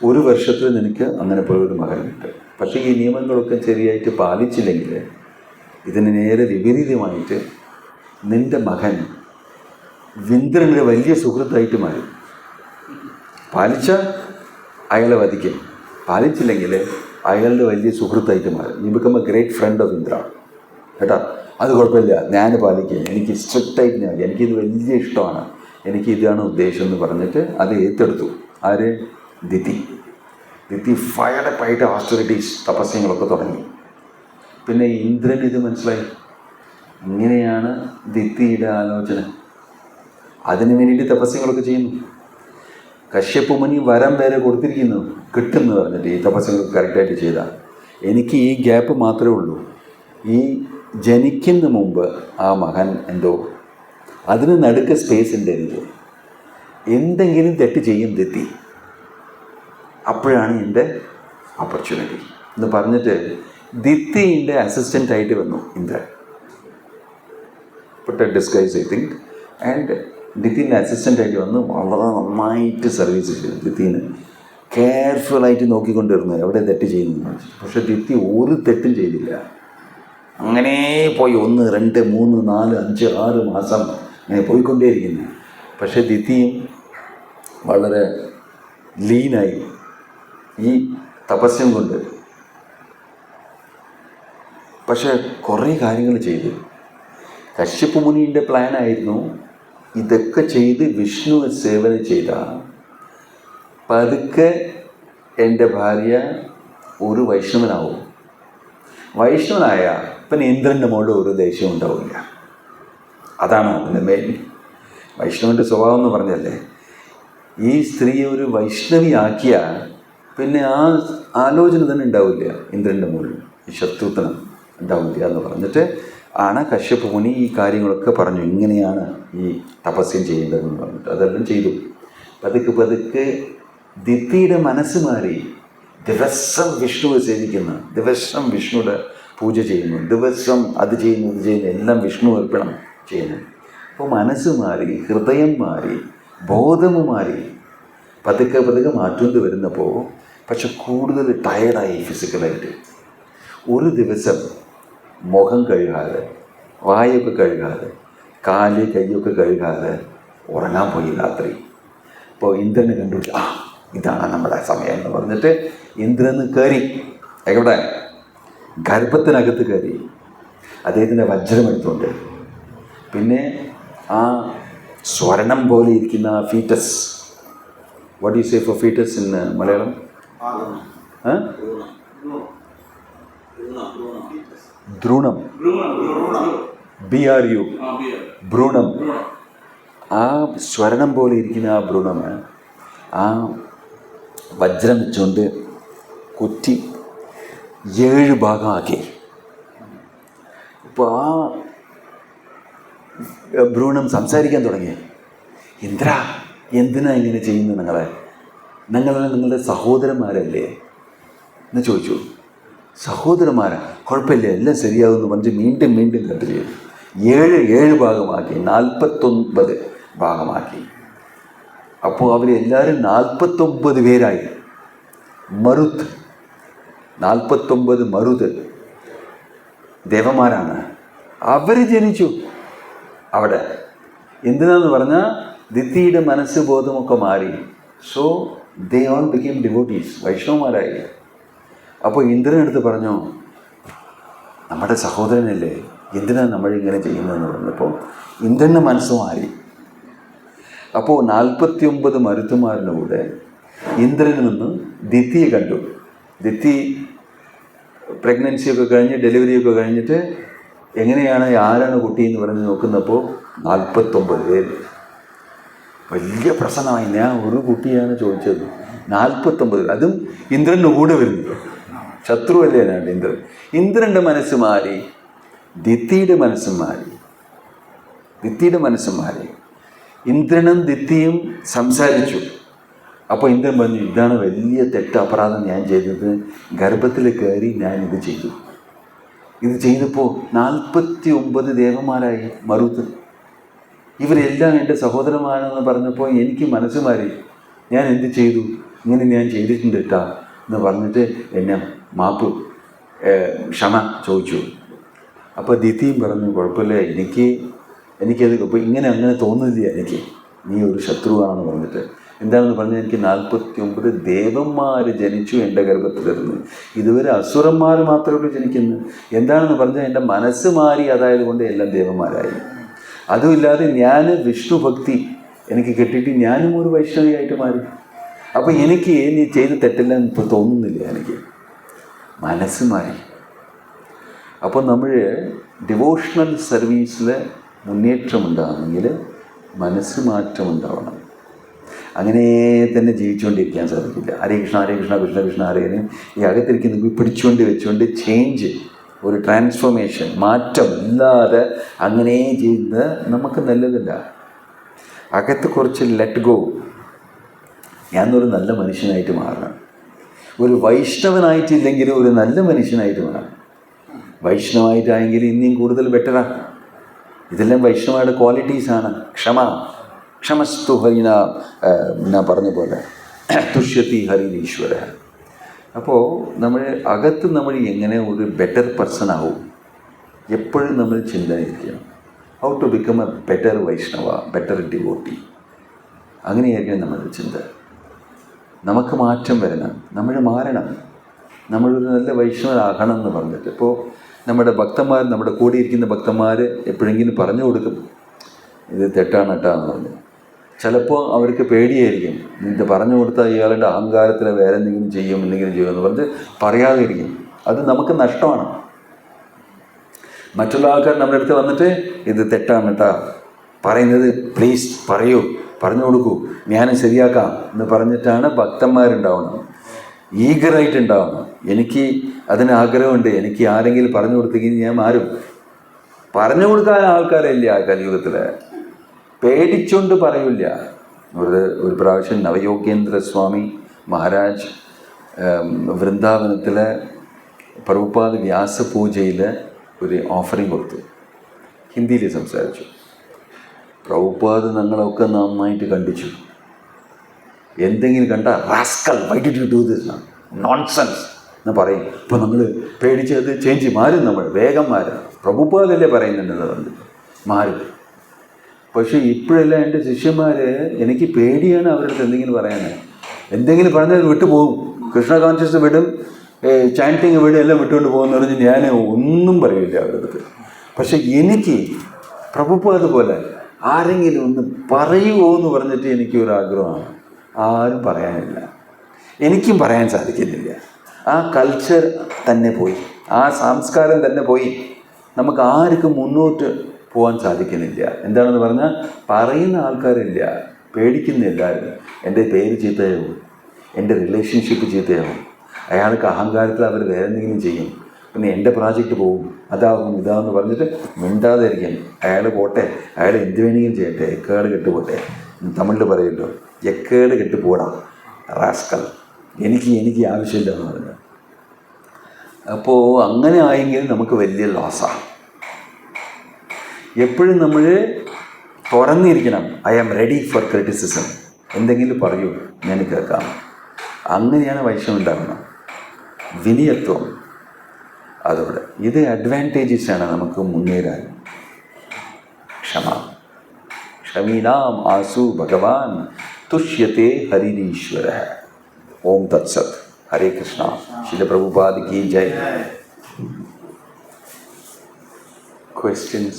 1 വർഷത്തിൽ നിനക്ക് അങ്ങനെ പോയൊരു മകൻ കിട്ടും. പക്ഷേ ഈ നിയമങ്ങളൊക്കെ ശരിയായിട്ട് പാലിച്ചില്ലെങ്കിൽ ഇതിന് നേരെ വിപരീതമായിട്ട് നിൻ്റെ മകൻ ഇന്ദ്രൻ്റെ വലിയ സുഹൃത്തായിട്ട് മാറും. പാലിച്ചാൽ അയാളെ വധിക്കും, പാലിച്ചില്ലെങ്കിൽ അയാളുടെ വലിയ സുഹൃത്തായിട്ട് മാറും. You become a great friend of Indra കേട്ടോ. അത് കുഴപ്പമില്ല, ഞാൻ പാലിക്കുക, എനിക്ക് സ്ട്രിക്റ്റായിട്ട് ഞാൻ, എനിക്കിത് വലിയ ഇഷ്ടമാണ്, എനിക്ക് ഇതാണ് ഉദ്ദേശം എന്ന് പറഞ്ഞിട്ട് അത് ഏറ്റെടുത്തു. ആര്? ദിതി ഫയർഡപ്പായിട്ട് ഹോസ്റ്റിലിറ്റീസ് തപസ്യങ്ങളൊക്കെ തുടങ്ങി. പിന്നെ ഇന്ദ്രന് ഇത് മനസ്സിലായി, ഇങ്ങനെയാണ് ദിതിയുടെ ആലോചന. അതിന് വേണ്ടിയിട്ട് തപസ്യങ്ങളൊക്കെ ചെയ്യുന്നു. കശ്യപ മുനി വരം വരെ കൊടുത്തിരിക്കുന്നു, കിട്ടുമെന്ന് പറഞ്ഞിട്ട് ഈ തപസ്യങ്ങളൊക്കെ കറക്റ്റായിട്ട് ചെയ്താൽ. എനിക്ക് ഈ ഗ്യാപ്പ് മാത്രമേ ഉള്ളൂ, ഈ ജനിക്കുന്ന മുമ്പ് ആ മകൻ എന്തോ അതിന് നടുക്ക് സ്പേസ് ഉണ്ട്, എനിക്ക് എന്തെങ്കിലും തെറ്റ് ചെയ്യും ദിതി, അപ്പോഴാണ് എൻ്റെ ഓപ്പർച്യൂണിറ്റി എന്ന് പറഞ്ഞിട്ട് ദിതിൻ്റെ അസിസ്റ്റൻ്റായിട്ട് വന്നു Indran. Put disguise I think. And ദിതിൻ്റെ അസിസ്റ്റൻ്റായിട്ട് വന്ന് വളരെ നന്നായിട്ട് സർവീസ് ചെയ്തു. ദിതിന് കെയർഫുള്ളായിട്ട് നോക്കിക്കൊണ്ടിരുന്നു എവിടെ തെറ്റ് ചെയ്യുന്നു. പക്ഷെ ദിതി ഒരു തെറ്റും ചെയ്തില്ല. അങ്ങനെ പോയി 1, 2, 3, 4, 5, 6 മാസം അങ്ങനെ പോയിക്കൊണ്ടേയിരിക്കുന്നു. പക്ഷേ ദിതിയും വളരെ ലീനായി ഈ തപസ്യം കൊണ്ട്. പക്ഷെ കുറേ കാര്യങ്ങൾ ചെയ്തു. കശ്യപ മുനിയുടെ പ്ലാനായിരുന്നു ഇതൊക്കെ ചെയ്ത് വിഷ്ണുവെ സേവന ചെയ്താൽ പതുക്കെ എൻ്റെ ഭാര്യ ഒരു വൈഷ്ണവനാവും. വൈഷ്ണവനായ പിന്നെ ഇന്ദ്രൻ്റെ മുകളിൽ ഒരു ദേഷ്യം ഉണ്ടാവില്ല. അതാണ് അതിൻ്റെ മെയിൻ. വൈഷ്ണവൻ്റെ സ്വഭാവം എന്ന് പറഞ്ഞല്ലേ, ഈ സ്ത്രീയെ ഒരു വൈഷ്ണവിയാക്കിയാൽ പിന്നെ ആ ആലോചന തന്നെ ഉണ്ടാവില്ല ഇന്ദ്രൻ്റെ മുകളിൽ, ഈ ശത്രുത്വം ഉണ്ടാവില്ല എന്ന് പറഞ്ഞിട്ട് ആണ് കശ്യപ മുനി ഈ കാര്യങ്ങളൊക്കെ പറഞ്ഞു. ഇങ്ങനെയാണ് ഈ തപസ്യം ചെയ്യേണ്ടതെന്ന് പറഞ്ഞിട്ട് അതെല്ലാം ചെയ്തു. പതുക്കെ ദിതിയുടെ മനസ്സ് മാറി. ദിവസം വിഷ്ണുവെ സേവിക്കുന്ന, ദിവസം വിഷ്ണുവിടെ പൂജ ചെയ്യുന്നു, ദിവസം അത് ചെയ്യുന്നു ഇത് ചെയ്യുന്നു, എല്ലാം വിഷ്ണു അർപ്പണം ചെയ്യുന്നു. അപ്പോൾ മനസ്സ് മാറി, ഹൃദയം മാറി, ബോധം മാറി. പതുക്കെ മാറ്റേണ്ടി വരുന്നപ്പോൾ പക്ഷെ കൂടുതൽ ടയർഡായി ഫിസിക്കലായിട്ട്. ഒരു ദിവസം മുഖം കഴുകാതെ, വായൊക്കെ കഴുകാതെ, കാല് കൈയൊക്കെ കഴുകാതെ ഉറങ്ങാൻ പോയി രാത്രി. അപ്പോൾ ഇന്ദ്രനെ കണ്ടുപിടിച്ചു, ഇതാണ് നമ്മുടെ സമയം എന്ന് പറഞ്ഞിട്ട് ഇന്ദ്രന് കയറി. എവിടെ? ഗർഭത്തിനകത്ത് കയറി. അദ്ദേഹത്തിൻ്റെ വജ്രം എടുത്തുകൊണ്ട്, പിന്നെ ആ സ്വർണം പോലെ ഇരിക്കുന്ന ആ foetus, what you say for foetus in Malayalam? ഭ്രൂണം. BRU, ഭ്രൂണം. ആ സ്വർണം പോലെ ഇരിക്കുന്ന ആ ഭ്രൂണം ആ വജ്രം വെച്ചുകൊണ്ട് കുറ്റി 7 ഭാഗമാക്കി. ഇപ്പോൾ ആ ഭ്രൂണം സംസാരിക്കാൻ തുടങ്ങി. ഇന്ദ്ര, എന്തിനാ ഇങ്ങനെ ചെയ്യുന്നത്? നിങ്ങളുടെ സഹോദരന്മാരല്ലേ എന്ന് ചോദിച്ചു. സഹോദരന്മാരാ? കുഴപ്പമില്ല, എല്ലാം ശരിയാകുമെന്ന് പറഞ്ഞ് വീണ്ടും കട്ട് ചെയ്തു. 7 ഭാഗമാക്കി, 49 ഭാഗമാക്കി. അപ്പോൾ അവരെല്ലാവരും 49 പേരായി. മരുത്, 49 മരുത് ദേവന്മാരാണ്. അവർ ജനിച്ചു അവിടെ. എന്തിനാന്ന് പറഞ്ഞാൽ ദിതിയുടെ മനസ്സ് ബോധമൊക്കെ മാറി. So they all become devotees, വൈഷ്ണവന്മാരായി. അപ്പോൾ ഇന്ദ്രനടുത്ത് പറഞ്ഞു, നമ്മുടെ സഹോദരനല്ലേ, എന്തിനാണ് നമ്മളിങ്ങനെ ചെയ്യുന്നതെന്ന് പറഞ്ഞപ്പോൾ ഇന്ദ്രൻ്റെ മനസ്സ് മാറി. അപ്പോൾ 49 മരുത്തുമാരുടെ കൂടെ ഇന്ദ്രന് നിന്ന് ദിതിയെ കണ്ടു. ദിതി പ്രഗ്നൻസിയൊക്കെ കഴിഞ്ഞ് ഡെലിവറിയൊക്കെ കഴിഞ്ഞിട്ട് എങ്ങനെയാണ്, ആരാണ് കുട്ടി എന്ന് പറഞ്ഞ് നോക്കുന്നപ്പോൾ 49 പേര്. വലിയ പ്രശ്നമായി. ഞാൻ ഒരു കുട്ടിയാണ് ചോദിച്ചത്, 49, അതും ഇന്ദ്രൻ്റെ കൂടെ വരുന്നത്. ശത്രുവല്ലേ എന്നാണ് ഇന്ദ്രൻ. ഇന്ദ്രൻ്റെ മനസ്സ് മാറി, ദിത്തിയുടെ മനസ്സും മാറി. ദിത്തിയുടെ മനസ്സും മാറി. ഇന്ദ്രനും ദിത്തിയും സംസാരിച്ചു. അപ്പോൾ ഇന്ദ്രൻ പറഞ്ഞു, ഇതാണ് വലിയ തെറ്റ്, അപരാധം ഞാൻ ചെയ്തത്. ഗർഭത്തിൽ കയറി ഞാനിത് ചെയ്തു. ഇത് ചെയ്തപ്പോൾ 49 ദേവന്മാരായി മറുത്ത്. ഇവരെല്ലാം എൻ്റെ സഹോദരന്മാരെന്ന് പറഞ്ഞപ്പോൾ എനിക്ക് മനസ്സ് മാറി. ഞാൻ എന്ത് ചെയ്തു? ഇങ്ങനെ ഞാൻ ചെയ്തിട്ടുണ്ട് കേട്ടാ എന്ന് പറഞ്ഞിട്ട് എന്നെ മാപ്പ് ക്ഷമ ചോദിച്ചു. അപ്പോൾ ദിതിയും പറഞ്ഞു, കുഴപ്പമില്ല, എനിക്കത് ഇപ്പോൾ അങ്ങനെ തോന്നുന്നില്ല എനിക്ക്, നീ ഒരു ശത്രുവാണെന്ന് പറഞ്ഞിട്ട്. എന്താണെന്ന് പറഞ്ഞാൽ എനിക്ക് 49 ദേവന്മാർ ജനിച്ചു എൻ്റെ ഗർഭത്തിലിരുന്ന്. ഇതുവരെ അസുരന്മാർ മാത്രമേ ഉള്ളൂ ജനിക്കുന്നത്. എന്താണെന്ന് പറഞ്ഞാൽ എൻ്റെ മനസ്സ് മാറി, അതായത് കൊണ്ട് എല്ലാം ദേവന്മാരായി. അതുമില്ലാതെ ഞാൻ വിഷ്ണു ഭക്തി എനിക്ക് കിട്ടിയിട്ട് ഞാനും ഒരു വൈഷ്ണവിയായിട്ട് മാറി. അപ്പോൾ എനിക്ക് നീ ചെയ്ത് തെറ്റെല്ലാം ഇപ്പോൾ തോന്നുന്നില്ല, എനിക്ക് മനസ്സ് മാറി. അപ്പോൾ നമ്മൾ ഡിവോഷണൽ സർവീസിൽ മുന്നേറ്റമുണ്ടാകണമെങ്കിൽ മനസ്സ് മാറ്റം ഉണ്ടാവണം. അങ്ങനെ തന്നെ ജീവിച്ചുകൊണ്ടിരിക്കാൻ സാധിക്കില്ല. ഹരേ കൃഷ്ണ ഹരേ കൃഷ്ണ കൃഷ്ണ കൃഷ്ണ ഹരേ ഹരേ ഈ അകത്തിരിക്കുന്ന പിടിച്ചുകൊണ്ട് വെച്ചുകൊണ്ട് ചേഞ്ച്, ഒരു ട്രാൻസ്ഫോർമേഷൻ, മാറ്റം ഇല്ലാതെ അങ്ങനെ ചെയ്യുന്നത് നമുക്ക് നല്ലതല്ല. അകത്ത് കുറച്ച് ലെറ്റ് ഗോ. ഞാനൊരു നല്ല മനുഷ്യനായിട്ട് മാറണം. ഒരു വൈഷ്ണവനായിട്ടില്ലെങ്കിൽ ഒരു നല്ല മനുഷ്യനായിട്ട് മാറണം. വൈഷ്ണവായിട്ടായെങ്കിൽ ഇനിയും കൂടുതൽ ബെറ്ററാണ്. ഇതെല്ലാം വൈഷ്ണവയുടെ ക്വാളിറ്റീസാണ്. ക്ഷമസ്തു ഹരിന ഞാൻ പറഞ്ഞ പോലെ തുഷ്യത്തി ഹരിനീശ്വര. അപ്പോൾ നമ്മൾ അകത്ത് നമ്മൾ എങ്ങനെ ഒരു ബെറ്റർ പേഴ്സൺ ആവും എപ്പോഴും നമ്മൾ ചിന്തയിരിക്കണം. How to become a better Vaishnava, better devotee. അങ്ങനെയായിരിക്കണം നമ്മളുടെ ചിന്ത. നമുക്ക് മാറ്റം വരണം, നമ്മൾ മാറണം, നമ്മളൊരു നല്ല വൈഷ്ണവരാകണം എന്ന് പറഞ്ഞിട്ട്. ഇപ്പോൾ നമ്മുടെ ഭക്തന്മാർ, നമ്മുടെ കൂടെ ഇരിക്കുന്ന ഭക്തന്മാർ എപ്പോഴെങ്കിലും പറഞ്ഞു കൊടുക്കും, ഇത് തെറ്റാണ് കേട്ടാന്ന് പറഞ്ഞു. ചിലപ്പോൾ അവർക്ക് പേടിയായിരിക്കും, ഇത് പറഞ്ഞു കൊടുത്താൽ ഇയാളുടെ അഹങ്കാരത്തിൽ വേറെ എന്തെങ്കിലും ചെയ്യുമെന്ന് പറഞ്ഞ് പറയാതെ ഇരിക്കും. അത് നമുക്ക് നഷ്ടമാണ്. മറ്റുള്ള ആൾക്കാർ നമ്മുടെ അടുത്ത് വന്നിട്ട് ഇത് തെറ്റാണ് കേട്ടാ പറയുന്നത്, പ്ലീസ് പറഞ്ഞു കൊടുക്കൂ, ഞാൻ ശരിയാക്കാം എന്ന് പറഞ്ഞിട്ടാണ് ഭക്തന്മാരുണ്ടാവണം. ഈഗറായിട്ടുണ്ടാവണം. എനിക്ക് അതിന് ആഗ്രഹമുണ്ട്, എനിക്ക് ആരെങ്കിലും പറഞ്ഞു കൊടുത്തെങ്കിൽ ഞാൻ മാറും. പറഞ്ഞു കൊടുക്കാൻ ആൾക്കാരില്ല ആ കലിയുഗത്തിൽ. പേടിച്ചുകൊണ്ട് പറയില്ല. ഒരു പ്രാവശ്യം നവയോഗേന്ദ്ര സ്വാമി മഹാരാജ് വൃന്ദാവനത്തിലെ പ്രഭുപാദ് വ്യാസപൂജയിൽ ഒരു ഓഫറിങ് കൊടുത്തു. ഹിന്ദിയിൽ സംസാരിച്ചു. പ്രഭുപാദ് ഞങ്ങളൊക്കെ നന്നായിട്ട് കണ്ടിച്ചു. എന്തെങ്കിലും കണ്ട rascal why did you do this nonsense എന്ന് പറയും. ഇപ്പോൾ നമ്മൾ പേടിച്ച് അത് ചേഞ്ച് മാറും, നമ്മൾ വേഗം മാറും. പ്രഭുപാദല്ലേ പറയുന്നുണ്ടെന്ന് പറഞ്ഞിട്ട് മാറും. പക്ഷേ ഇപ്പോഴെല്ലാം എൻ്റെ ശിഷ്യന്മാർ, എനിക്ക് പേടിയാണ് അവരുടെ അടുത്ത് എന്തെങ്കിലും പറഞ്ഞാൽ വിട്ടുപോകും. കൃഷ്ണ കോൺഷ്യസ് വിടും, ചാൻറ്റിങ് വിടും, എല്ലാം വിട്ടുകൊണ്ട് പോകുമെന്ന് പറഞ്ഞ് ഞാൻ ഒന്നും പറയില്ല അവരുടെ അടുത്ത്. പക്ഷെ എനിക്ക് പ്രഭുപാദ് പോലെ ആരെങ്കിലും ഒന്ന് പറയുമോ എന്ന് പറഞ്ഞിട്ട് എനിക്കൊരാഗ്രഹമാണ്. ആരും പറയാനില്ല, എനിക്കും പറയാൻ സാധിക്കുന്നില്ല. ആ കൾച്ചർ തന്നെ പോയി, ആ സംസ്കാരം തന്നെ പോയി. നമുക്ക് ആർക്കും മുന്നോട്ട് പോകാൻ സാധിക്കുന്നില്ല. എന്താണെന്ന് പറഞ്ഞാൽ പറയുന്ന ആൾക്കാരില്ല, പേടിക്കുന്ന എല്ലാവരും. എൻ്റെ പേര് ചീത്തയാവും, എൻ്റെ റിലേഷൻഷിപ്പ് ചീത്തയാവും. അയാൾക്ക് അഹങ്കാരത്തിൽ അവർ വേറെ എന്തെങ്കിലും ചെയ്യും, പിന്നെ എൻ്റെ പ്രോജക്റ്റ് പോകും, അതാവും ഇതാവെന്ന് പറഞ്ഞിട്ട് മിണ്ടാതെ ഇരിക്കും. അയാൾ പോട്ടെ, അയാൾ എന്ത് വേണമെങ്കിലും ചെയ്യട്ടെ, എക്കേട് കെട്ടുപോട്ടെ. തമിഴിൽ പറയുമല്ലോ, എക്കേട് കെട്ടുപോടാ റാസ്കൽ, എനിക്ക് ആവശ്യമില്ല എന്ന് പറഞ്ഞു. അപ്പോൾ അങ്ങനെ ആയെങ്കിൽ നമുക്ക് വലിയ ലോസാണ്. എപ്പോഴും നമ്മൾ തുറന്നിരിക്കണം. I am ready for criticism. എന്തെങ്കിലും പറയൂ, ഞാൻ കേൾക്കാം. അങ്ങനെയാണ് വൈഷ്ണവം ഉണ്ടാകണം. വിനയത്വം അതോടെ. ഇത് അഡ്വാൻറ്റേജസാണ് നമുക്ക് മുന്നേറാൻ. ക്ഷമീനാം ആസു ഭഗവാൻ തുഷ്യത്തെ ഹരിരീശ്വര. ഓം തത്സത്. ഹരേ കൃഷ്ണ. ശ്രീല പ്രഭുപാദ് കി ജയ്. Questions?